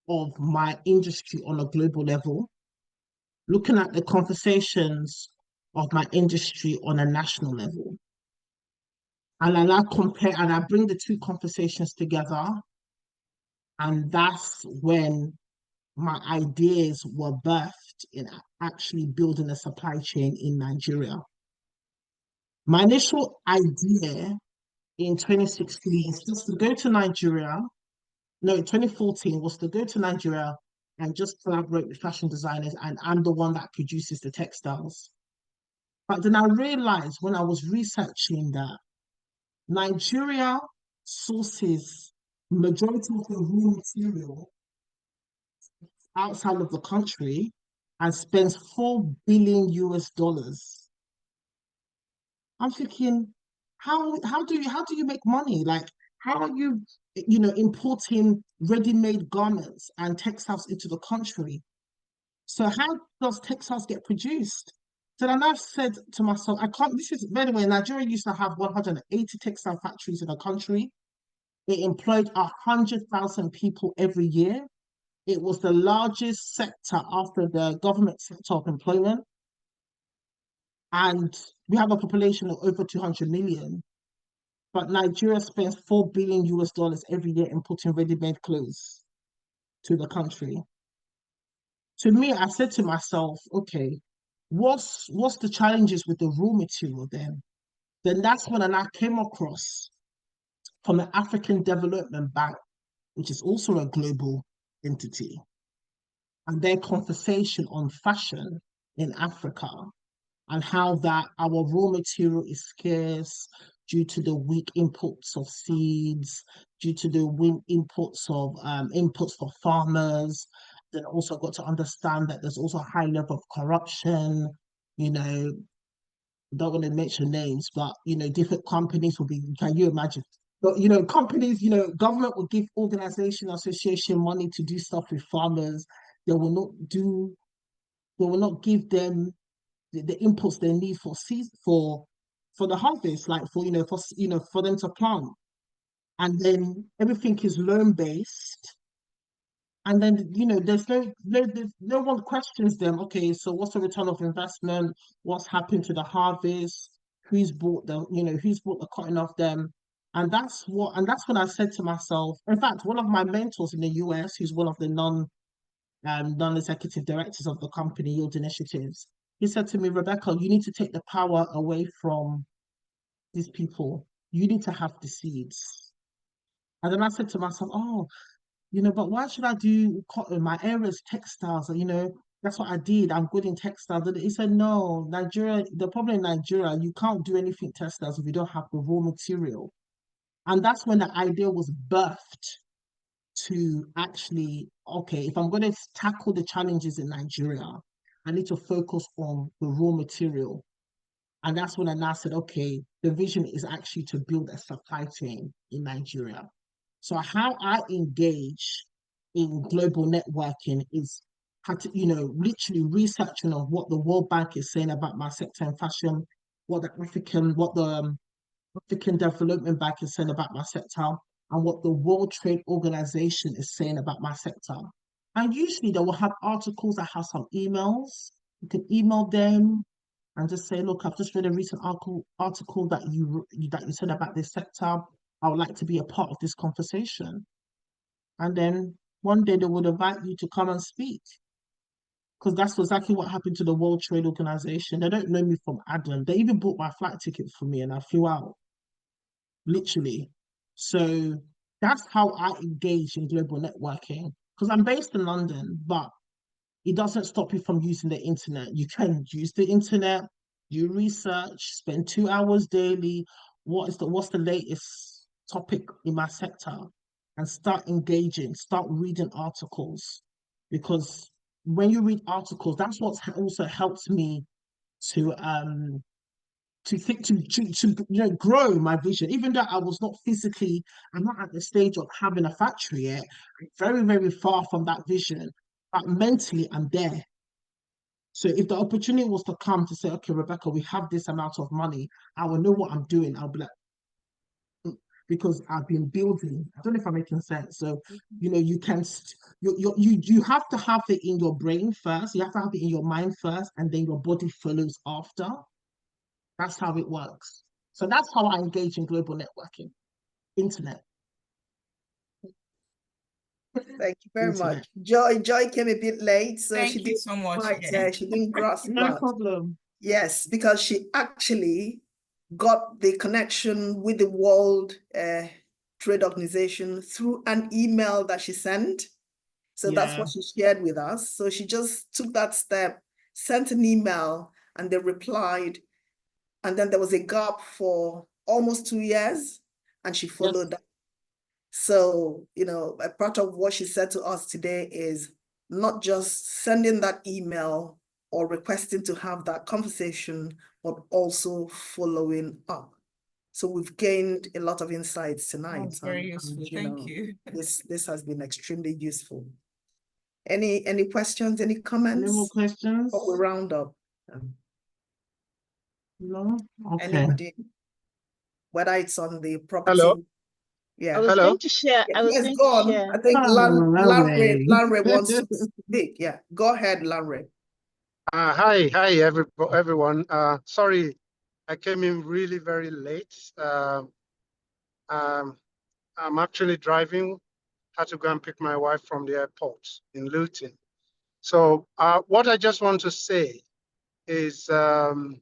of my industry on a global level. Looking at the conversations of my industry on a national level. And I now compare and I bring the two conversations together. And that's when my ideas were birthed in actually building a supply chain in Nigeria. My initial idea in 2016 is just to go to Nigeria. No, 2014 was to go to Nigeria and just collaborate with fashion designers, and I'm the one that produces the textiles. But then I realized when I was researching that Nigeria sources majority of the raw material outside of the country and spends $4 billion US. I'm thinking, how do you make money? Like, how are you importing ready-made garments and textiles into the country? So how does textiles get produced? So then I've said to myself, I can't, this is, by the way, Nigeria used to have 180 textile factories in the country. It employed 100,000 people every year. It was the largest sector after the government sector of employment. And we have a population of over 200 million. But Nigeria spends $4 billion US every year importing ready-made clothes to the country. To me, I said to myself, okay, what's the challenges with the raw material then? Then that's when I came across from the African Development Bank, which is also a global entity, and their conversation on fashion in Africa and how that our raw material is scarce due to the weak imports of seeds, due to the weak imports of inputs for farmers. Then also got to understand that there's also a high level of corruption. Don't want to mention names, but different companies will be. Can you imagine? But companies, government will give organization, association money to do stuff with farmers. They will not give them the inputs they need for the harvest, like for them to plant. And then everything is loan based. And then there's no one questions them. Okay, so what's the return of investment? What's happened to the harvest? Who's bought the cotton off them? And that's when I said to myself, in fact, one of my mentors in the US, who's one of the non-executive directors of the company, Yield Initiatives, he said to me, Rebecca, you need to take the power away from these people. You need to have the seeds. And then I said to myself, oh, but why should I do cotton? My area is textiles. That's what I did. I'm good in textiles. And he said, no, Nigeria, the problem in Nigeria, you can't do anything textiles if you don't have the raw material. And that's when the idea was birthed to actually, okay, if I'm going to tackle the challenges in Nigeria, I need to focus on the raw material. And that's when I now said, okay, the vision is actually to build a supply chain in Nigeria. So how I engage in global networking is literally researching on what the World Bank is saying about my sector in fashion, what the African Development Bank is saying about my sector, and what the World Trade Organization is saying about my sector. And usually they will have articles that have some emails. You can email them and just say, look, I've just read a recent article that you said about this sector. I would like to be a part of this conversation. And then one day they would invite you to come and speak. Because that's exactly what happened to the World Trade Organization. They don't know me from Adam. They even bought my flight ticket for me and I flew out. Literally. So that's how I engage in global networking. Because I'm based in London, but it doesn't stop you from using the internet. You can use the internet, do research, spend 2 hours daily. What's the latest topic in my sector? And start engaging, start reading articles. Because when you read articles, that's what also helps me to grow my vision. Even though I'm not at the stage of having a factory yet, I'm very, very far from that vision. But mentally, I'm there. So if the opportunity was to come to say, okay, Rebecca, we have this amount of money, I will know what I'm doing. I'll be like, because I've been building. I don't know if I'm making sense. So, you have to have it in your brain first. You have to have it in your mind first, and then your body follows after. That's how it works. So that's how I engage in global networking. Internet. Thank you very Internet. much. Joy came a bit late, so Thank she you didn't so much. quite, Yeah. she didn't grasp No that. problem. Yes, because she actually got the connection with the World Trade Organization through an email that she sent. So that's Yeah. what she shared with us. So she just took that step, sent an email, and they replied. And then there was a gap for almost 2 years, and she followed that. So, a part of what she said to us today is not just sending that email or requesting to have that conversation, but also following up. So we've gained a lot of insights tonight. That's very useful. Thank you. This has been extremely useful. Any questions, any comments? Any more questions? Before we round up. No? Okay. Anybody? Whether it's on the property. Hello. Yeah. I was Hello. going to share. I was Yes, going go to on. share. I think Oh, Lanre Lanre. wants to speak. Yeah, go ahead, Lanre. Hi, everyone. Sorry, I came in really very late. I'm actually driving. Had to go and pick my wife from the airport in Luton. So what I just want to say is, to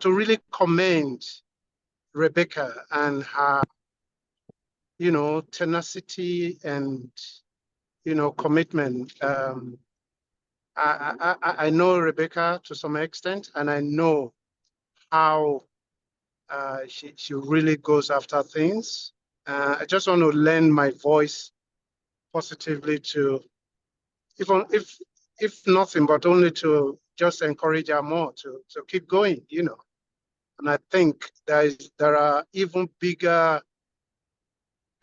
really commend Rebecca and her, tenacity and, commitment. I know Rebecca to some extent, and I know how she really goes after things. I just want to lend my voice positively to, if nothing, but only to just encourage her more to keep going, And I think there are even bigger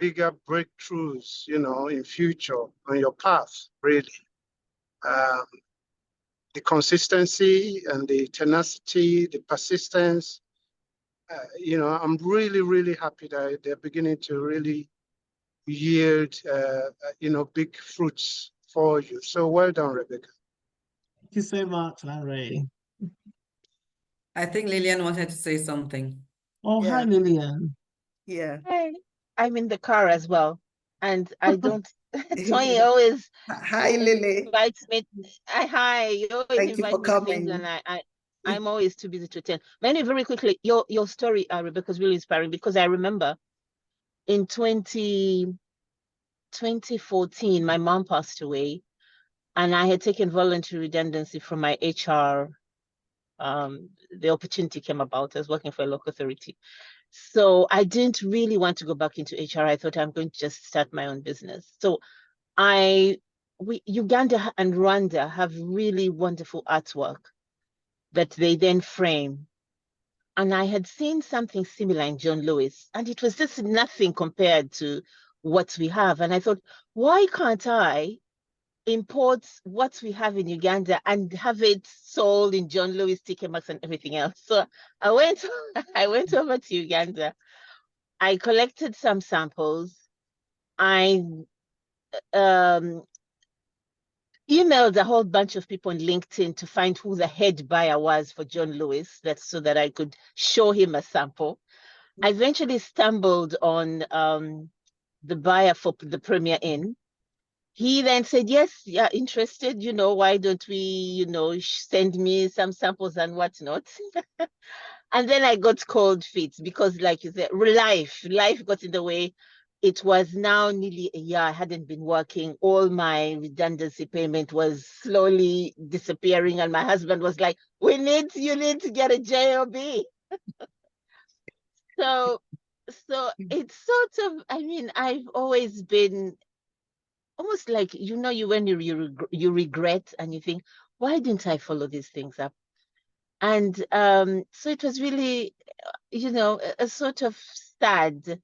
breakthroughs, in future on your path, really. The consistency and the tenacity, the persistence, I'm really, really happy that they're beginning to really yield, big fruits for you. So well done, Rebecca. Thank you so much, Lanre. I think Lillian wanted to say something. Oh, Yeah. hi, Lillian. Yeah. Hi, I'm in the car as well, and I don't. Tony always Hi, Lily. invites me. Hi. You always Thank you invite for me to things, coming. and I'm always too busy to attend. Many very quickly, your story, Rebecca, is really inspiring because I remember in 2014, my mom passed away, and I had taken voluntary redundancy from my HR. The opportunity came about. I was working for a local authority. So I didn't really want to go back into HR. I thought I'm going to just start my own business. So Uganda and Rwanda have really wonderful artwork that they then frame. And I had seen something similar in John Lewis, and it was just nothing compared to what we have. And I thought, why can't I import what we have in Uganda and have it sold in John Lewis, TK Maxx, and everything else? So I went over to Uganda. I collected some samples. I emailed a whole bunch of people on LinkedIn to find who the head buyer was for John Lewis, so that I could show him a sample. I eventually stumbled on the buyer for the Premier Inn. He then said, yes, yeah, interested, why don't we, send me some samples and whatnot. And then I got cold feet because, like you said, life got in the way. It was now nearly a year I hadn't been working. All my redundancy payment was slowly disappearing. And my husband was like, you need to get a job. So it's sort of, I've always been almost like, when you regret and you think, why didn't I follow these things up? And so it was really, a sort of sad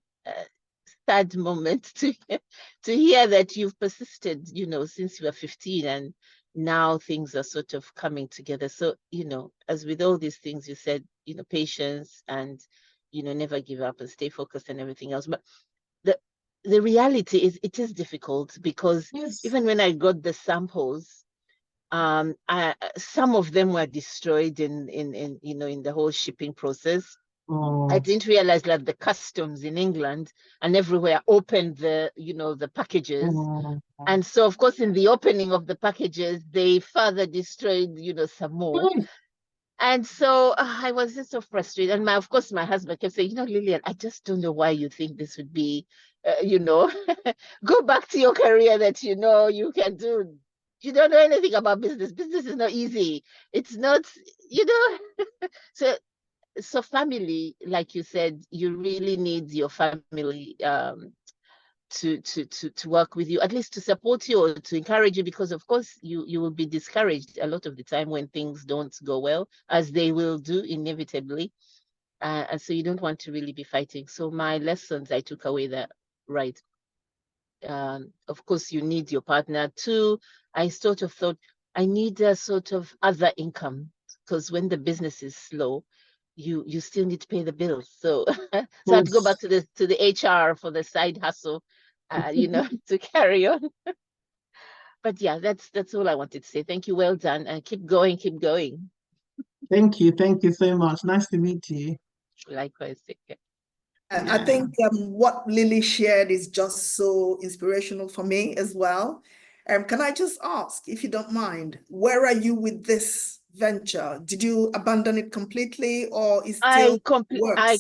moment to hear that you've persisted, since you were 15, and now things are sort of coming together. So, as with all these things, you said, patience and, never give up and stay focused and everything else. But the reality is it is difficult because even when I got the samples, some of them were destroyed in the whole shipping process. I didn't realize that the customs in England and everywhere opened the packages. And so, of course, in the opening of the packages, they further destroyed, some more. And so I was just so frustrated. And of course, my husband kept saying, Lillian, I just don't know why you think this would be, go back to your career that you can do. You don't know anything about business. Business is not easy. It's not, So family, like you said, you really need your family to work with you, at least to support you or to encourage you, because of course you will be discouraged a lot of the time when things don't go well, as they will do inevitably. And so you don't want to really be fighting. So my lessons I took away that, right. Of course, you need your partner too. I sort of thought I need a sort of other income, because when the business is slow, you still need to pay the bills. So so I had to go back to the HR for the side hustle, to carry on. But yeah, that's all I wanted to say. Thank you. Well done, and keep going, keep going. Thank you so much. Nice to meet you. Likewise. Take care. I think what Lily shared is just so inspirational for me as well. Can I just ask, if you don't mind, where are you with this venture? Did you abandon it completely, or is still work? I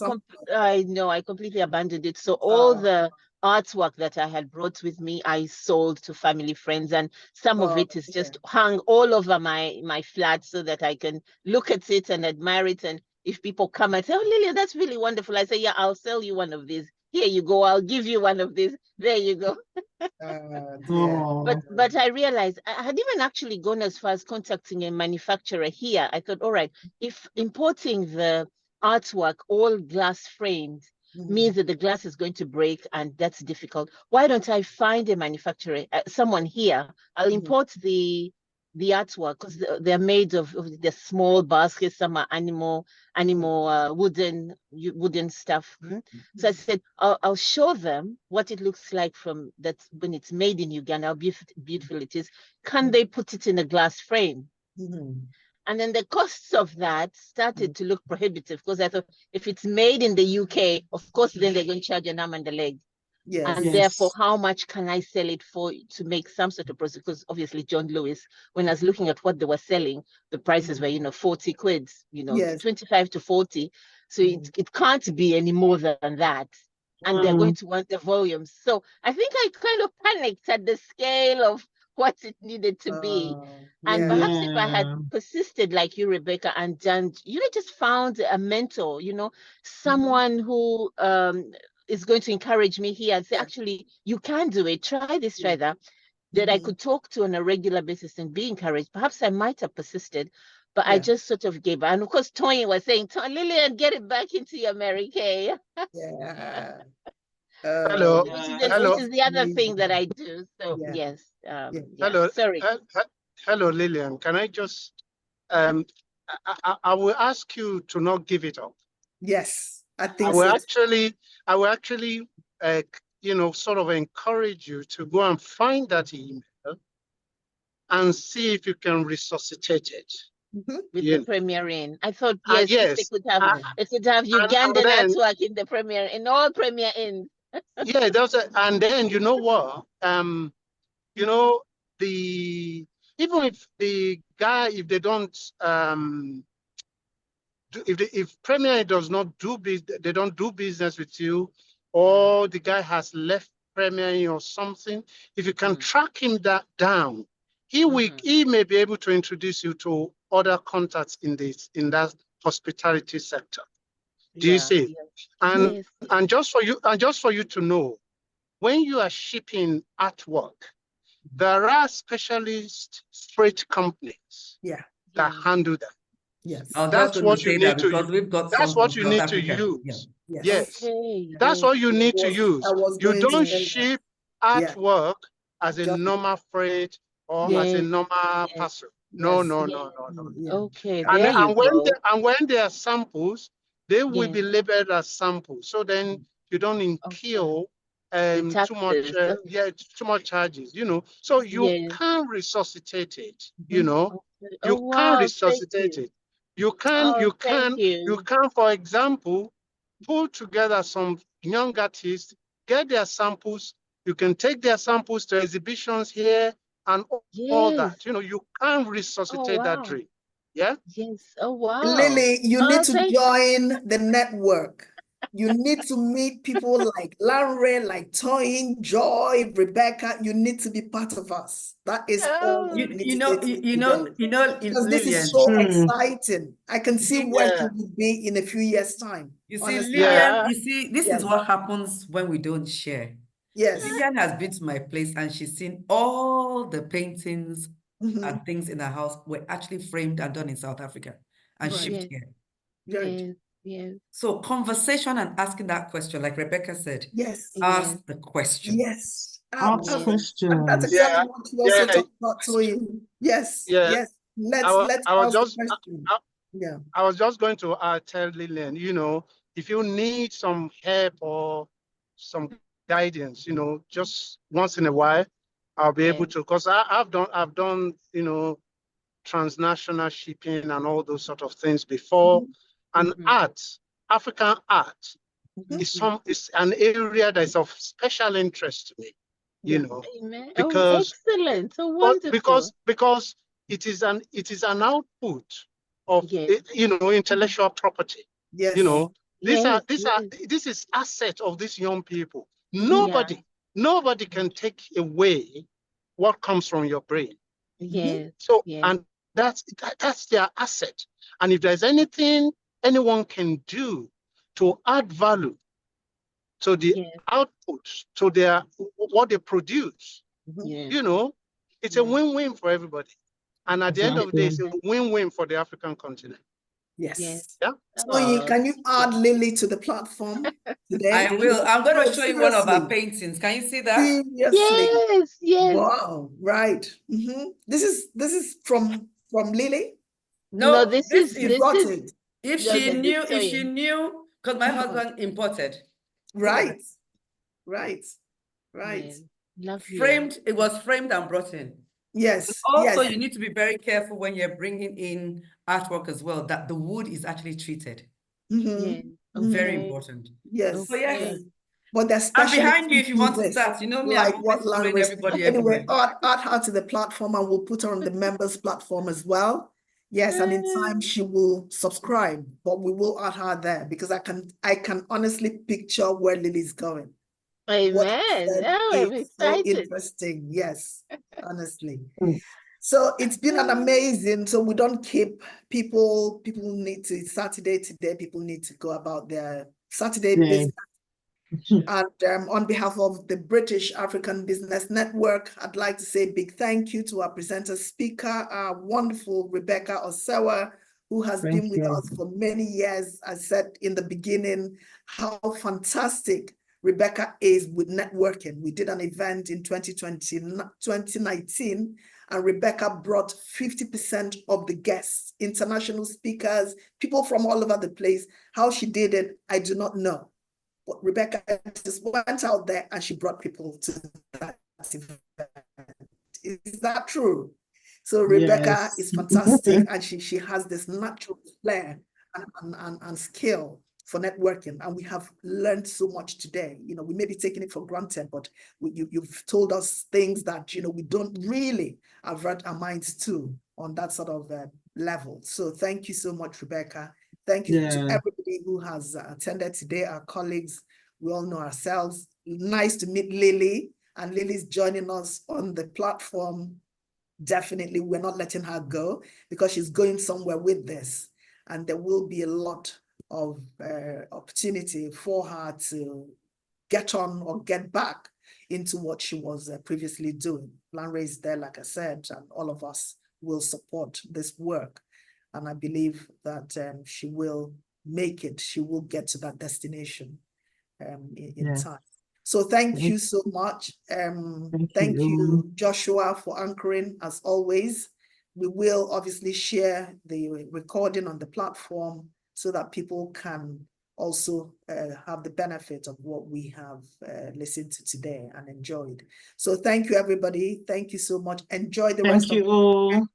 completely abandoned it. So all the artwork that I had brought with me, I sold to family, friends, and some of it is just hung all over my flat so that I can look at it and admire it. And if people come and say, "Oh, Lillian, that's really wonderful," I say, "Yeah, I'll sell you one of these. Here you go. I'll give you one of these. There you go." But I realized I had even actually gone as far as contacting a manufacturer here. I thought, all right, if importing the artwork all glass framed means that the glass is going to break, and that's difficult, why don't I find a manufacturer, someone here? I'll import the artwork, because they're made of the small baskets. Some are animal wooden stuff. So I said, I'll show them what it looks like from that when it's made in Uganda, how beautiful it is. Can they put it in a glass frame? And then the costs of that started to look prohibitive, because I thought, if it's made in the UK, of course, then they're going to charge an arm and a leg. And therefore, how much can I sell it for to make some sort of profit? Because obviously, John Lewis, when I was looking at what they were selling, the prices were, 40 quid, 25 to 40. So it can't be any more than that. And they're going to want the volumes. So I think I kind of panicked at the scale of what it needed to be. And Yeah. perhaps if I had Yeah. persisted like you, Rebecca, and done, just found a mentor, someone who is going to encourage me here and say, Yeah. actually, you can do it. Try this, try that. That I could talk to on a regular basis and be encouraged. Perhaps I might have persisted, but I Yeah. just sort of gave up. And of course, Toyin was saying, Lillian, get it back into your Mary Kay. Yeah. Hello. Which is the other thing that I do. So Yeah. yes. Yeah. Hello. Sorry. Hello, Lillian. Can I just, I will ask you to not give it up. Yes, I I think will so. actually, sort of encourage you to go and find that email and see if you can resuscitate it. With you the know. Premier Inn. I thought, yes, Yes. they could have Ugandan then- network in the Premier, in all Premier Inns. Yeah, and then you know what? Even if the guy, if they don't, if Premier does not do business, they don't do business with you, or the guy has left Premier or something. If you can track him down, he may be able to introduce you to other contacts in that hospitality sector. Do you see? And Yes. and just for you to know, when you are shipping artwork, there are specialist freight companies that handle that. Yes. I was just That's going what to say you that need to because use. we've got That's some what from you South need to Africa. use. Yeah. Yes. Okay. That's what you need to use. I was You going to don't say that. ship Yeah. artwork as a Just- normal freight or as a normal parcel. No. Yeah. Okay, And, there you go. and when they are samples, they will be labeled as samples. So then you don't incur too much charges, So you can resuscitate it, You can resuscitate it. You can, for example, pull together some young artists, get their samples. You can take their samples to exhibitions here and all that. You can resuscitate that dream. Yeah. Yes. Oh wow. Lily, you need to thank join the network. You need to meet people like Larry, like Toyin, Joy, Rebecca. You need to be part of us. That is all Oh. you need to do today. Because this Lillian. is so exciting. I can see where Yeah. you will be in a few years' time. You see, honestly. Lillian, you see, this Yes. is what happens when we don't share. Yes. Lillian has been to my place and she's seen all the paintings Mhm. and things in her house were actually framed and done in South Africa and Right. shipped Yes. here. Good. Yes. So conversation and asking that question, like Rebecca said, Yes. ask the question. Yes. Ask And questions. that's exactly what you also Yeah. talked about, Toyin. Yes. Yeah. Yes. Let's I was ask the just question. Yeah. I was just going to tell Lillian, if you need some help or some guidance, just once in a while, I'll be able to, because I've done, transnational shipping and all those sort of things before. And art, African art, is an area that's of special interest to me, Amen. because excellent. So wonderful. because it is an output of intellectual property. Yes. This is asset of these young people. Nobody can take away what comes from your brain. Yes. So and that's their asset. And if there's anything anyone can do to add value to the output, to their what they produce, it's a win-win for everybody. And at the end of the day, it's a win-win for the African continent. Yes. Yeah. Toyin, can you add Lily to the platform today? I will. I'm going to No, show you one of our seriously. paintings. Can you see that? Seriously. Yes. Wow. Right. This is from Lily. No, this is You brought it. If No, she this is knew, because my husband imported. Right. Right. Yes. Lovely. Framed, it was framed and brought in. Yes. Also, yes. you need to be very careful when you're bringing in artwork as well, that the wood is actually treated. Mhm. Very important. Yes. So yes. yes. But there's I'm special behind you if you want to start. You know me, I'm like what always following Larry said. everybody Anyway, everywhere. add her to the platform and we'll put her on the members platform as well. Yes, and in time she will subscribe, but we will add her there because I can honestly picture where Lily's going. What you Amen. said Oh, I'm is so excited. interesting. Yes, honestly. Mm. So it's been an amazing. So we don't keep people. People need to Saturday today. People need to go about their Saturday Yeah. business. And on behalf of the British African Business Network, I'd like to say a big thank you to our presenter speaker, our wonderful Rebecca Osewa, who has Thank been with you. us for many years. I said in the beginning how fantastic Rebecca is with networking. We did an event in 2019, and Rebecca brought 50% of the guests, international speakers, people from all over the place. How she did it, I do not know. But Rebecca just went out there and she brought people to that event. Is that true? So Rebecca Yes. is fantastic, and she has this natural flair and skill for networking, and we have learned so much today. You know, we may be taking it for granted, but you've told us things that, you know, we don't really avert our minds to on that sort of level. So thank you so much, Rebecca. Thank you to Yeah. everybody who has attended today, our colleagues. We all know ourselves. Nice to meet Lily, and Lily's joining us on the platform. Definitely, we're not letting her go because she's going somewhere with this, and there will be a lot of opportunity for her to get on or get back into what she was previously doing. Lanre is there, like I said, and all of us will support this work. And I believe that she will make it. She will get to that destination in time. So thank you so much. Thank you, Joshua, for anchoring as always. We will obviously share the recording on the platform so that people can also have the benefit of what we have listened to today and enjoyed. So thank you, everybody. Thank you so much. Enjoy the rest of the all.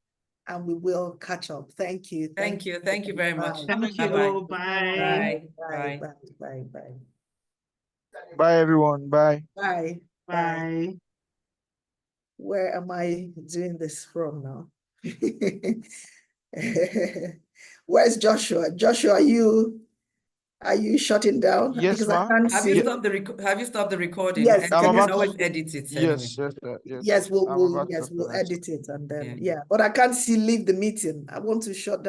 and we will catch up. Thank you. Thank you. Thank you very much. Thank you Bye-bye. all. Bye. Bye. Bye. Bye, everyone. Bye. Bye. Bye. Where am I doing this from now? Where's Joshua? Joshua, are you shutting down? Yes, Because I ma'am. can't Have see. you stopped the recording? Yes, And I'm you can about always to. edit it anyway. Yes, yes. Yes, I'm about to we'll finish. edit it and then Yeah. but I can't see leave the meeting. I want to shut down.